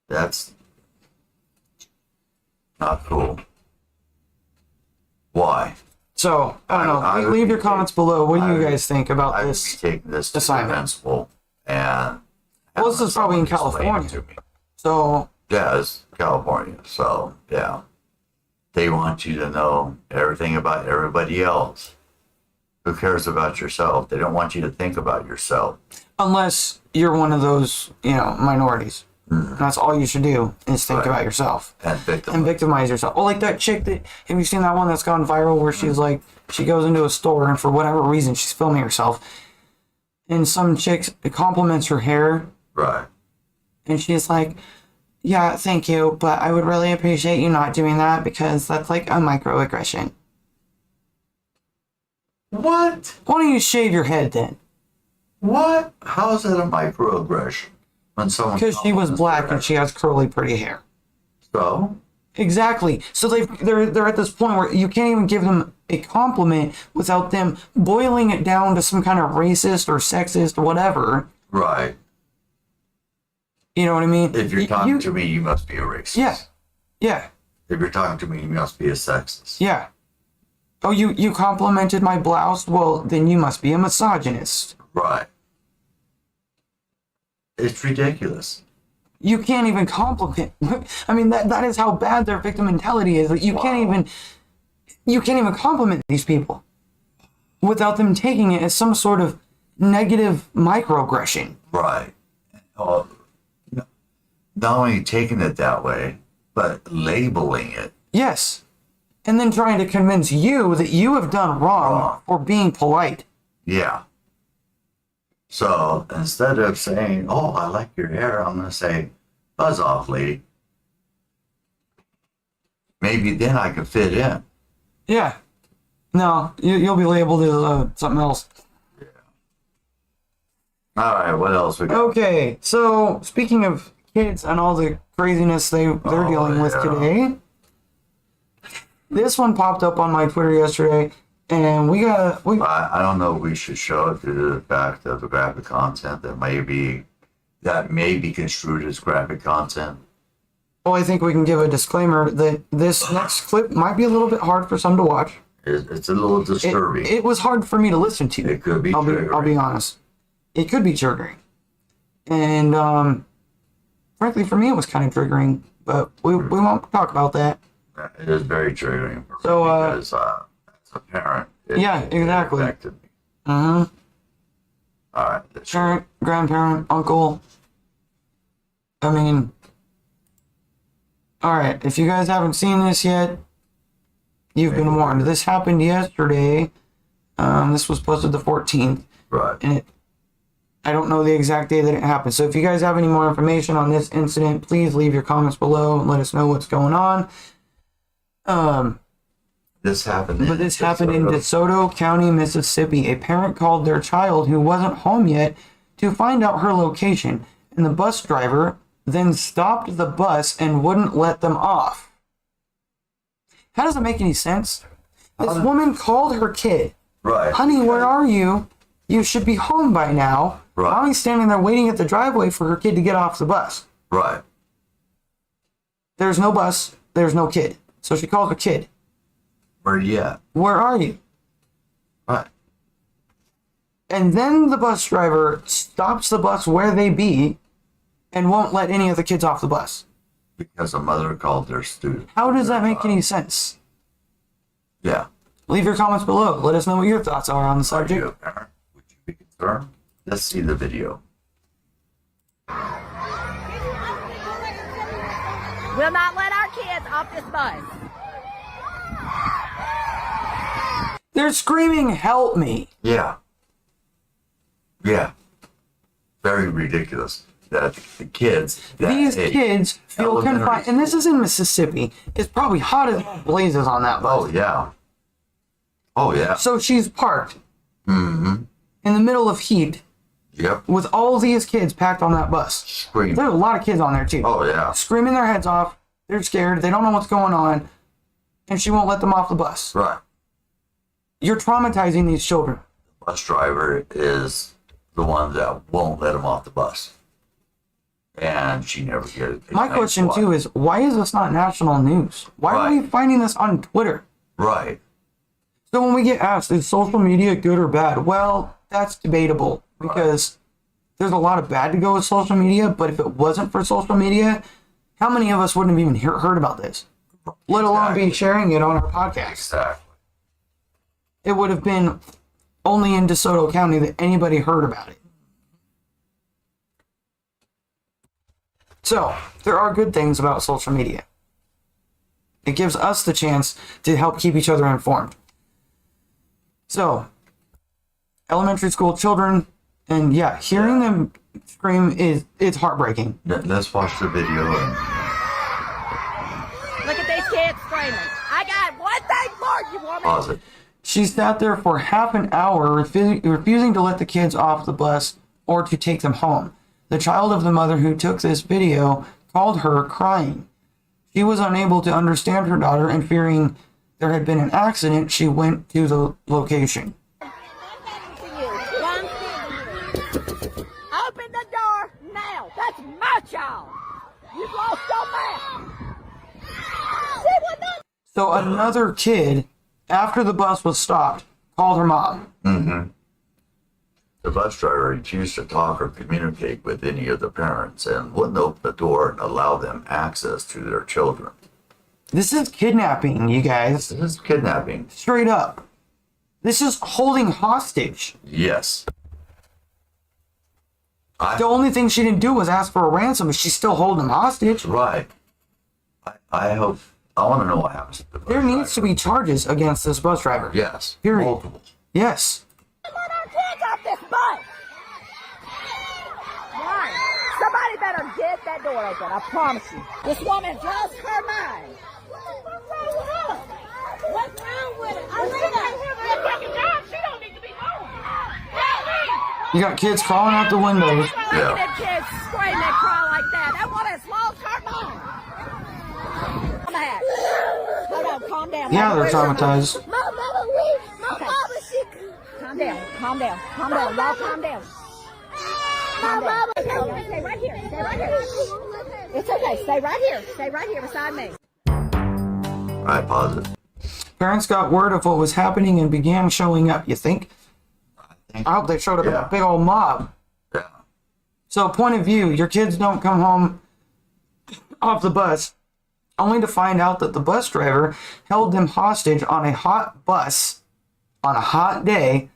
Speaker 3: That's not cool. Why?
Speaker 2: So, I don't know.
Speaker 3: I would
Speaker 2: Leave
Speaker 3: be
Speaker 2: your comments below. What do you guys think about
Speaker 3: I would be
Speaker 2: this?
Speaker 3: taking this to the
Speaker 2: assignment.
Speaker 3: principal and.
Speaker 2: Well, this is probably in
Speaker 3: having someone explain it
Speaker 2: California.
Speaker 3: to me.
Speaker 2: So,
Speaker 3: Yeah, it's California, so yeah. They want you to know everything about everybody else. Who cares about yourself? They don't want you to think about yourself.
Speaker 2: unless you're one of those, minorities. That's all you should do is think
Speaker 3: Right.
Speaker 2: about yourself.
Speaker 3: And victim.
Speaker 2: And victimize yourself. Oh, like that chick that, have you seen that one that's gone viral where she's like, she goes into a store and for whatever reason she's filming herself. And some chick compliments her hair
Speaker 3: Right.
Speaker 2: and she's like, yeah, thank you, but I would really appreciate you not doing that because that's like a microaggression.
Speaker 3: What?
Speaker 2: Why don't you shave your head then?
Speaker 3: What? How is that a microaggression? When someone
Speaker 2: Because she was
Speaker 3: compliments
Speaker 2: black
Speaker 3: their
Speaker 2: and she has curly, pretty hair.
Speaker 3: So?
Speaker 2: Exactly. So they're at this point where you can't even give them a compliment without them boiling it down to some kind of racist or sexist or whatever.
Speaker 3: Right.
Speaker 2: You know what I mean?
Speaker 3: If you're talking to me, you must be a racist.
Speaker 2: Yeah. Yeah.
Speaker 3: If you're talking to me, you must be a sexist.
Speaker 2: Yeah. Oh, you complimented my blouse? Well, then you must be a misogynist.
Speaker 3: Right. It's ridiculous.
Speaker 2: You can't even compliment. I mean, that is how bad their victim mentality is. Like, you can't even compliment these people without them taking it as some sort of negative microaggression.
Speaker 3: Right. Not only taking it that way, but labeling it.
Speaker 2: Yes. And then trying to convince you that you have done wrong for being polite.
Speaker 3: Yeah. So instead of saying, "Oh, I like your hair," I'm going to say, "Buzz off, lady." Maybe then I could fit in.
Speaker 2: Yeah. No, you'll be labeled as something else.
Speaker 3: Yeah. All right, what else we got?
Speaker 2: Okay, so speaking of kids and all the craziness they're dealing with today, this one popped up on my Twitter yesterday, and
Speaker 3: I don't know if we should show it due to the fact of the graphic content that may be construed as graphic content.
Speaker 2: Well, I think we can give a disclaimer that this next clip might be a little bit hard for some to watch.
Speaker 3: It's a little disturbing.
Speaker 2: It was hard for me to listen to.
Speaker 3: It could be triggering.
Speaker 2: I'll be honest. It could be triggering. And frankly, for me, it was kind of triggering, but we won't talk about that.
Speaker 3: It is very triggering for
Speaker 2: So,
Speaker 3: me because as a parent,
Speaker 2: exactly.
Speaker 3: It affected me.
Speaker 2: Uh-huh.
Speaker 3: All right.
Speaker 2: Parent, grandparent, uncle. I mean, all right, if you guys haven't seen this yet, you've been warned. This happened yesterday. This was posted the 14th.
Speaker 3: Right.
Speaker 2: And I don't know the exact day that it happened. So if you guys have any more information on this incident, please leave your comments below and let us know what's going on.
Speaker 3: This happened
Speaker 2: in DeSoto County, Mississippi. A parent called their child who wasn't home yet to find out her location, and the bus driver then stopped the bus and wouldn't let them off. How does it make any sense? This woman called her kid.
Speaker 3: Right.
Speaker 2: Honey, where are you? You should be home by now.
Speaker 3: Right.
Speaker 2: Mommy's standing there waiting at the driveway for her kid to get off the bus.
Speaker 3: Right.
Speaker 2: There's no bus. There's no kid. So she calls her kid.
Speaker 3: Where you at?
Speaker 2: Where are you?
Speaker 3: Right.
Speaker 2: And then the bus driver stops the bus where they be and won't let any of the kids off the bus.
Speaker 3: Because a mother called their student.
Speaker 2: How does that make any sense?
Speaker 3: Yeah.
Speaker 2: Leave your comments below. Let us know what your thoughts are on the
Speaker 3: Are
Speaker 2: subject.
Speaker 3: you a parent? Would you be concerned? Let's see the video.
Speaker 4: Will not let our kids off this bus.
Speaker 2: They're screaming, "Help me."
Speaker 3: Yeah. Yeah. Very ridiculous that the kids.
Speaker 2: These kids feel
Speaker 3: elementary
Speaker 2: confined. And this is in Mississippi. It's probably hot as blazes on that bus.
Speaker 3: Oh, yeah. Oh, yeah.
Speaker 2: So she's parked
Speaker 3: Mm-hmm.
Speaker 2: in the middle of heat
Speaker 3: Yep.
Speaker 2: with all these kids packed on that bus.
Speaker 3: Scream.
Speaker 2: There's a lot of kids on there too.
Speaker 3: Oh, yeah.
Speaker 2: Screaming their heads off. They're scared. They don't know what's going on. And she won't let them off the bus.
Speaker 3: Right.
Speaker 2: You're traumatizing these children.
Speaker 3: Bus driver is the one that won't let him off the bus. And she never gets it.
Speaker 2: My question too is, why is this not national news? Why are we finding this on Twitter?
Speaker 3: Right.
Speaker 2: So when we get asked, is social media good or bad? Well, that's debatable because there's a lot of bad to go with social media, but if it wasn't for social media, how many of us wouldn't have even heard about this? Let alone be sharing it on our podcast.
Speaker 3: Exactly.
Speaker 2: It would have been only in DeSoto County that anybody heard about it. So, there are good things about social media. It gives us the chance to help keep each other informed. So, elementary school children, and yeah, hearing them scream it's heartbreaking.
Speaker 3: Let's watch the video.
Speaker 4: Look at these kids screaming. I got one thing more, you woman.
Speaker 3: Pause it.
Speaker 2: She sat there for half an hour refusing to let the kids off the bus or to take them home. The child of the mother who took this video called her crying. She was unable to understand her daughter, and fearing there had been an accident, she went to the location.
Speaker 4: Open the door now. That's my child. You've lost your man. See what the...
Speaker 2: So another kid, after the bus was stopped, called her mom.
Speaker 3: Mm-hmm. The bus driver refused to talk or communicate with any of the parents and wouldn't open the door and allow them access to their children.
Speaker 2: This is kidnapping, you guys.
Speaker 3: This is kidnapping.
Speaker 2: Straight up. This is holding hostage.
Speaker 3: Yes.
Speaker 2: The only thing she didn't do was ask for a ransom, but she's still holding him hostage.
Speaker 3: Right. I hope. I want to know what happens to the bus
Speaker 2: There needs to
Speaker 3: driver.
Speaker 2: be charges against this bus driver.
Speaker 3: Yes.
Speaker 2: Period.
Speaker 3: Multiple.
Speaker 2: Yes.
Speaker 4: Let our kids off this bus. Why? Somebody better get that door open. I promise you. This woman lost her mind. What's wrong with her? I'm taking job. She don't need to be home.
Speaker 2: You got kids crawling out the windows.
Speaker 4: Look at them kids scream and cry like that. That woman's lost her mind. Hold on, calm down.
Speaker 2: Yeah,
Speaker 4: Mama,
Speaker 2: they're
Speaker 4: where's your mom?
Speaker 2: traumatized.
Speaker 4: My mama, she... Calm down. Y'all calm down. Calm down. Stay right here. It's okay. Stay right here beside me.
Speaker 3: I pause it.
Speaker 2: Parents got word of what was happening and began showing up, you think? I hope they showed up in
Speaker 3: Yeah.
Speaker 2: a big old mob.
Speaker 3: Yeah.
Speaker 2: So, point of view, your kids don't come home off the bus only to find out that the bus driver held them hostage on a hot bus on a hot day,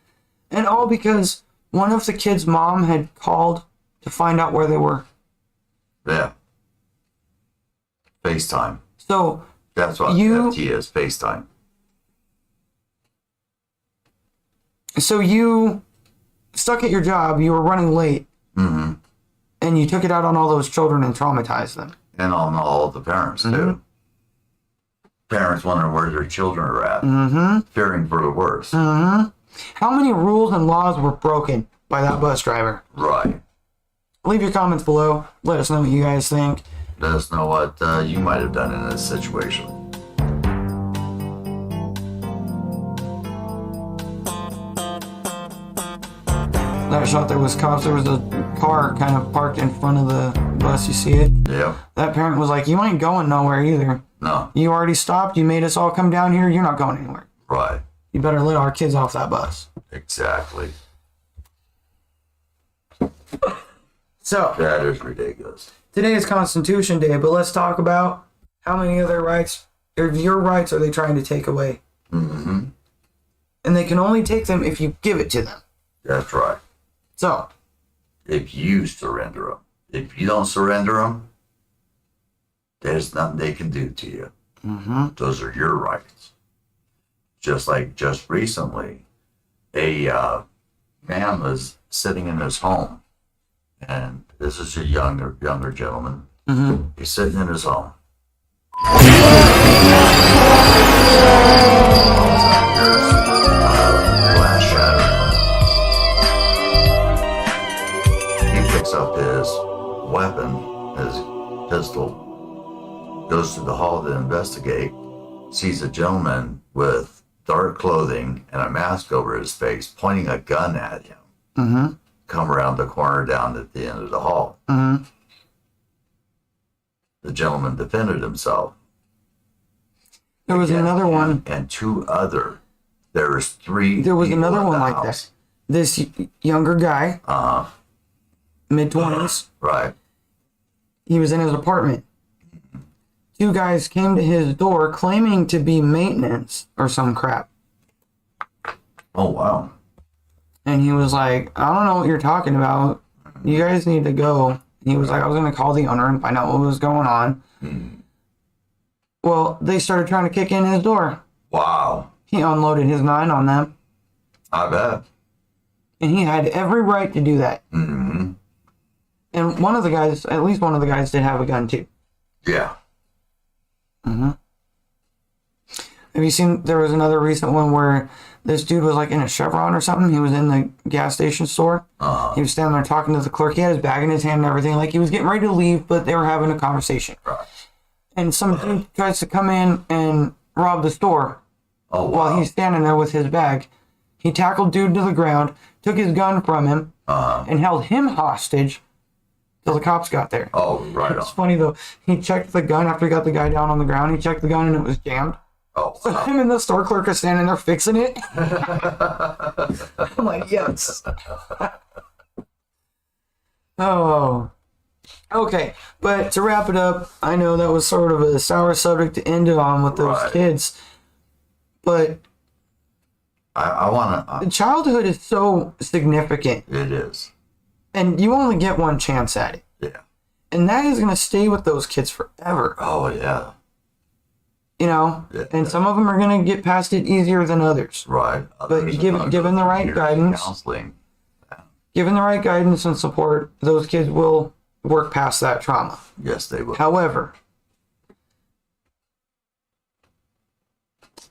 Speaker 2: and all because one of the kids' mom had called to find out where they were.
Speaker 3: Yeah. FaceTime.
Speaker 2: So,
Speaker 3: That's what
Speaker 2: You-
Speaker 3: FT is. FaceTime.
Speaker 2: you stuck at your job, you were running late,
Speaker 3: Mm-hmm.
Speaker 2: and you took it out on all those children and traumatized them.
Speaker 3: And on all the parents, too.
Speaker 2: Mhm.
Speaker 3: Parents wondering where their children are at.
Speaker 2: Mm-hmm.
Speaker 3: Fearing for the worst.
Speaker 2: Mm-hmm. How many rules and laws were broken by that bus driver?
Speaker 3: Right.
Speaker 2: Leave your comments below. Let us know what you guys think.
Speaker 3: Let us know what you might have done in this situation.
Speaker 2: That shot, there was cops. There was a car kind of parked in front of the bus. You see it?
Speaker 3: Yep.
Speaker 2: That parent was like, you ain't going nowhere either.
Speaker 3: No.
Speaker 2: You already stopped. You made us all come down here. You're not going anywhere.
Speaker 3: Right.
Speaker 2: You better let our kids off that bus.
Speaker 3: Exactly.
Speaker 2: So,
Speaker 3: That is ridiculous.
Speaker 2: today is Constitution Day, but let's talk about how many of their rights, or your rights, are they trying to take away?
Speaker 3: Mm-hmm.
Speaker 2: And they can only take them if you give it to them.
Speaker 3: That's right.
Speaker 2: So,
Speaker 3: If you surrender them. If you don't surrender them, there's nothing they can do to you.
Speaker 2: mm-hmm.
Speaker 3: Those are your rights. Just recently, a man was sitting in his home, and this is a younger gentleman.
Speaker 2: Mm-hmm.
Speaker 3: He's sitting in his home. Glass shattered. He picks up his weapon, his pistol, goes to the hall to investigate, sees a gentleman with dark clothing and a mask over his face pointing a gun at him.
Speaker 2: Mm-hmm.
Speaker 3: Come around the corner down at the end of the hall.
Speaker 2: Mm-hmm.
Speaker 3: The gentleman defended himself.
Speaker 2: There was
Speaker 3: against
Speaker 2: another
Speaker 3: him
Speaker 2: one.
Speaker 3: and two other. There was three.
Speaker 2: There was
Speaker 3: people
Speaker 2: another
Speaker 3: in
Speaker 2: one
Speaker 3: the
Speaker 2: like
Speaker 3: house.
Speaker 2: that. This younger guy, mid-20s,
Speaker 3: Right.
Speaker 2: he was in his apartment. Two guys came to his door claiming to be maintenance or some crap.
Speaker 3: Oh wow.
Speaker 2: And he was like, I don't know what you're talking about. You guys need to go. And he was like, I was going to call the owner and find out what was going on. Well, they started trying to kick in his door.
Speaker 3: Wow.
Speaker 2: He unloaded his 9 on them.
Speaker 3: I bet.
Speaker 2: And he had every right to do that.
Speaker 3: Mm-hmm.
Speaker 2: And one of the guys, at least one of the guys, did have a gun too.
Speaker 3: Yeah.
Speaker 2: Mm-hmm. Have you seen, there was another recent one where this dude was like in a Chevron or something. He was in the gas station store. He was standing there talking to the clerk. He had his bag in his hand and everything. Like he was getting ready to leave, but they were having a conversation.
Speaker 3: Right.
Speaker 2: and some dude tries to come in and rob the store.
Speaker 3: Oh, wow.
Speaker 2: While he's standing there with his bag. He tackled dude to the ground, took his gun from him, and held him hostage till the cops got there.
Speaker 3: Oh, right
Speaker 2: It's
Speaker 3: on.
Speaker 2: funny though. He checked the gun after he got the guy down on the ground. He checked the gun and it was jammed.
Speaker 3: Oh,
Speaker 2: So
Speaker 3: wow.
Speaker 2: him and the store clerk are standing there fixing it. I'm like, yes. Oh. Okay, but to wrap it up, I know that was sort of a sour subject to end it on with those
Speaker 3: Right.
Speaker 2: kids, but
Speaker 3: I want to.
Speaker 2: childhood is so significant,
Speaker 3: It is.
Speaker 2: and you only get one chance at it,
Speaker 3: Yeah.
Speaker 2: and that is going to stay with those kids forever.
Speaker 3: Oh, yeah.
Speaker 2: You know,
Speaker 3: Yeah.
Speaker 2: and some of them are going to get past it easier than others.
Speaker 3: Right. Others are
Speaker 2: given-
Speaker 3: gonna
Speaker 2: given
Speaker 3: go
Speaker 2: the right
Speaker 3: through
Speaker 2: guidance-
Speaker 3: counseling.
Speaker 2: Given the right guidance and support, those kids will work past that trauma.
Speaker 3: Yes, they will.
Speaker 2: However,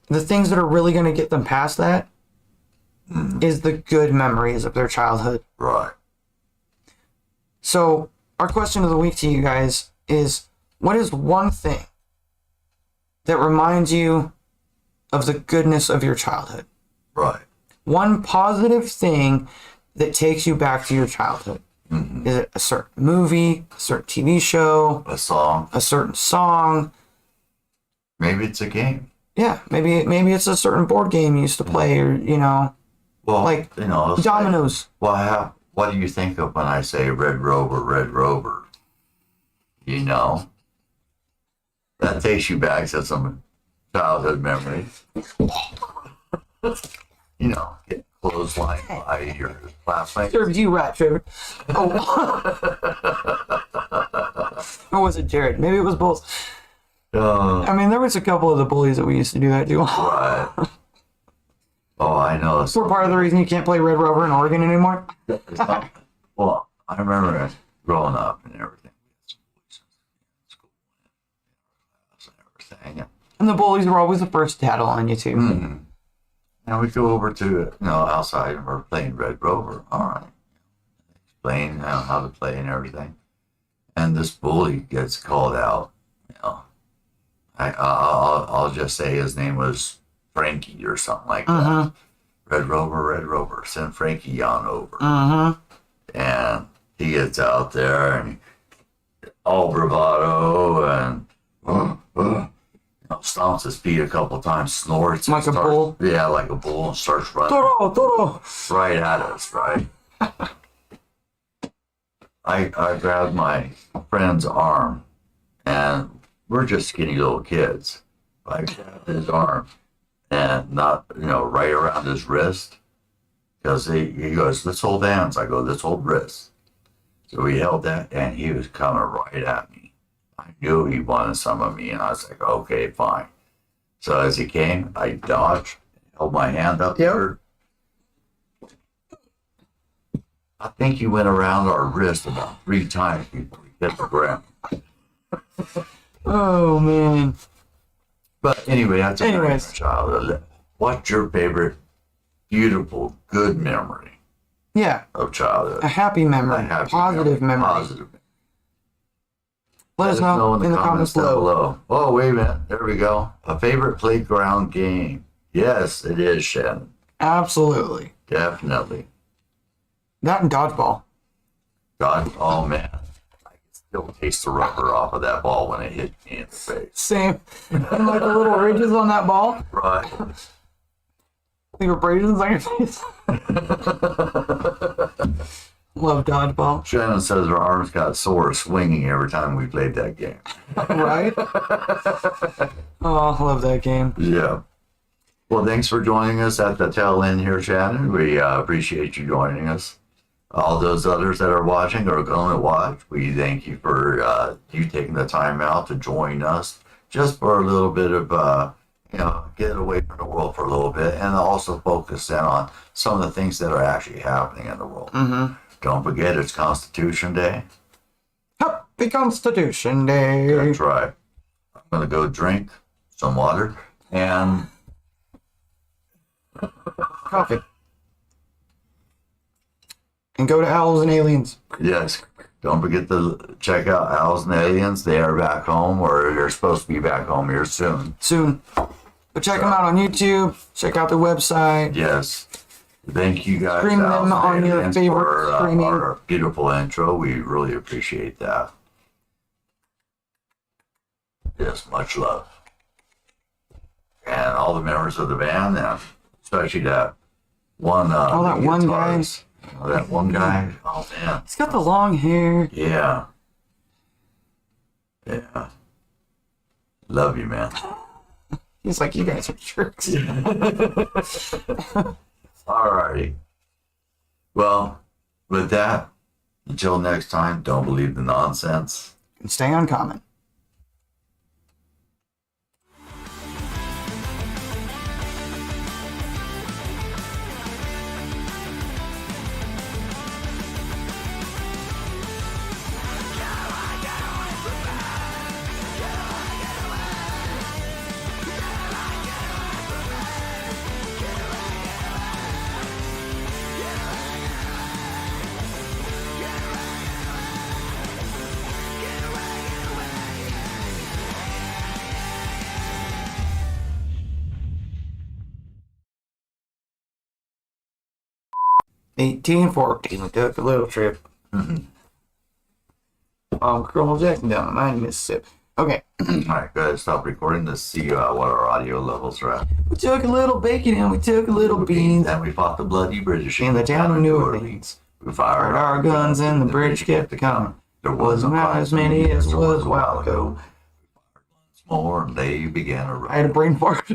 Speaker 2: the things that are really going to get them past that is the good memories of their childhood.
Speaker 3: Right.
Speaker 2: So, our question of the week to you guys is, what is one thing that reminds you of the goodness of your childhood?
Speaker 3: Right.
Speaker 2: One positive thing that takes you back to your childhood. Is it a certain movie, a certain TV show,
Speaker 3: A song.
Speaker 2: a certain song?
Speaker 3: Maybe it's a game.
Speaker 2: Yeah, maybe it's a certain board game you used to play, or
Speaker 3: Well,
Speaker 2: Like,
Speaker 3: you know, it's
Speaker 2: dominoes.
Speaker 3: Well, what do you think of when I say Red Rover, Red Rover? You know, that takes you back to some childhood memories. You know, get clotheslined by your classmates.
Speaker 2: Serves you right, Trevor. Oh. Or was it Jared? Maybe it was both. I mean, there was a couple of the bullies that we used to do that to.
Speaker 3: Right. Oh, I know.
Speaker 2: We're part of the reason you can't play Red Rover in Oregon anymore.
Speaker 3: Well, I remember growing up and everything. School and everything.
Speaker 2: And the bullies were always the first to tattle on you, too.
Speaker 3: Mm-hmm. And we go over to, outside and we're playing Red Rover. All right. Explain how to play and everything. And this bully gets called out. I'll just say his name was Frankie or something like that. Red Rover, send Frankie on over. And he gets out there and all bravado and stomps his feet a couple times, snorts.
Speaker 2: Like a bull?
Speaker 3: Yeah, like a bull, and starts running
Speaker 2: Toro!
Speaker 3: right at us, right? I grabbed my friend's arm, and we're just skinny little kids. I grabbed his arm, and not, right around his wrist, because he goes, let's hold hands. I go, let's hold wrists. So we held that, and he was coming right at me. I knew he wanted some of me, and I was like, okay, fine. So as he came, I dodged, held my hand up there. I think he went around our wrist about 3 times before he hit the ground.
Speaker 2: Oh, man.
Speaker 3: But anyway, that's a
Speaker 2: Anyways.
Speaker 3: very childhood. What's your favorite beautiful, good memory
Speaker 2: Yeah,
Speaker 3: of childhood?
Speaker 2: a happy memory,
Speaker 3: A happy
Speaker 2: positive memory.
Speaker 3: Positive.
Speaker 2: Let us know in the comments
Speaker 3: down
Speaker 2: below.
Speaker 3: Oh, wait a minute. There we go. A favorite playground game. Yes, it is, Shannon.
Speaker 2: Absolutely.
Speaker 3: Definitely.
Speaker 2: That and dodgeball.
Speaker 3: God, oh man. I can still taste the rubber off of that ball when it hit me in the face.
Speaker 2: Same. And like the little ridges on that ball.
Speaker 3: Right.
Speaker 2: Leave abrasions on your face. Love dodgeball.
Speaker 3: Shannon says her arms got sore swinging every time we played that game.
Speaker 2: Right? Oh, I love that game.
Speaker 3: Yeah. Well, thanks for joining us at the tail end here, Shannon. We appreciate you joining us. All those others that are watching or going to watch, we thank you for you taking the time out to join us just for a little bit of, get away from the world for a little bit and also focus in on some of the things that are actually happening in the world. Don't forget, it's Constitution Day.
Speaker 2: Happy Constitution Day.
Speaker 3: That's right. I'm going to go drink some water and
Speaker 2: Coffee. And go to Owls and Aliens.
Speaker 3: yes, Don't forget to check out Owls and Aliens. They are back home, or they're supposed to be back home here soon.
Speaker 2: Soon. But check them out on YouTube. Check out their website.
Speaker 3: Yes. Thank you guys.
Speaker 2: Stream them
Speaker 3: Owls and
Speaker 2: on your
Speaker 3: Aliens,
Speaker 2: favorite
Speaker 3: for
Speaker 2: streaming.
Speaker 3: our beautiful intro. We really appreciate that. Yes, much love. And all the members of the band, and especially that one.
Speaker 2: Oh, that one guy.
Speaker 3: Oh, that one guy. Oh man.
Speaker 2: He's got the long hair.
Speaker 3: Yeah. Yeah. Love you, man.
Speaker 2: He's like, you guys are jerks.
Speaker 3: Alrighty. Well, with that, until next time, don't believe the nonsense.
Speaker 2: And stay uncommon. $18.14. Took a little trip. Colonel Jackson down in Miami, Mississippi. Okay.
Speaker 3: Alright, go ahead and stop recording to see what our audio levels are at.
Speaker 2: We took a little bacon and we took a little beans.
Speaker 3: Then we fought the bloody British
Speaker 2: In the town of New Orleans.
Speaker 3: We
Speaker 2: Fired our guns and the British kept it coming.
Speaker 3: There
Speaker 2: Wasn't as many as was a while ago.
Speaker 3: More, and they began a
Speaker 2: I had a brain fart.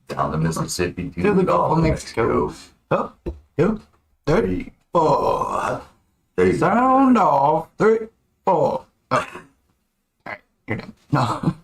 Speaker 3: down the Mississippi
Speaker 2: To the Gulf of Mexico. Up, 2, 3, 4. Sound off. 3, 4. Oh. Alright, you're done. No.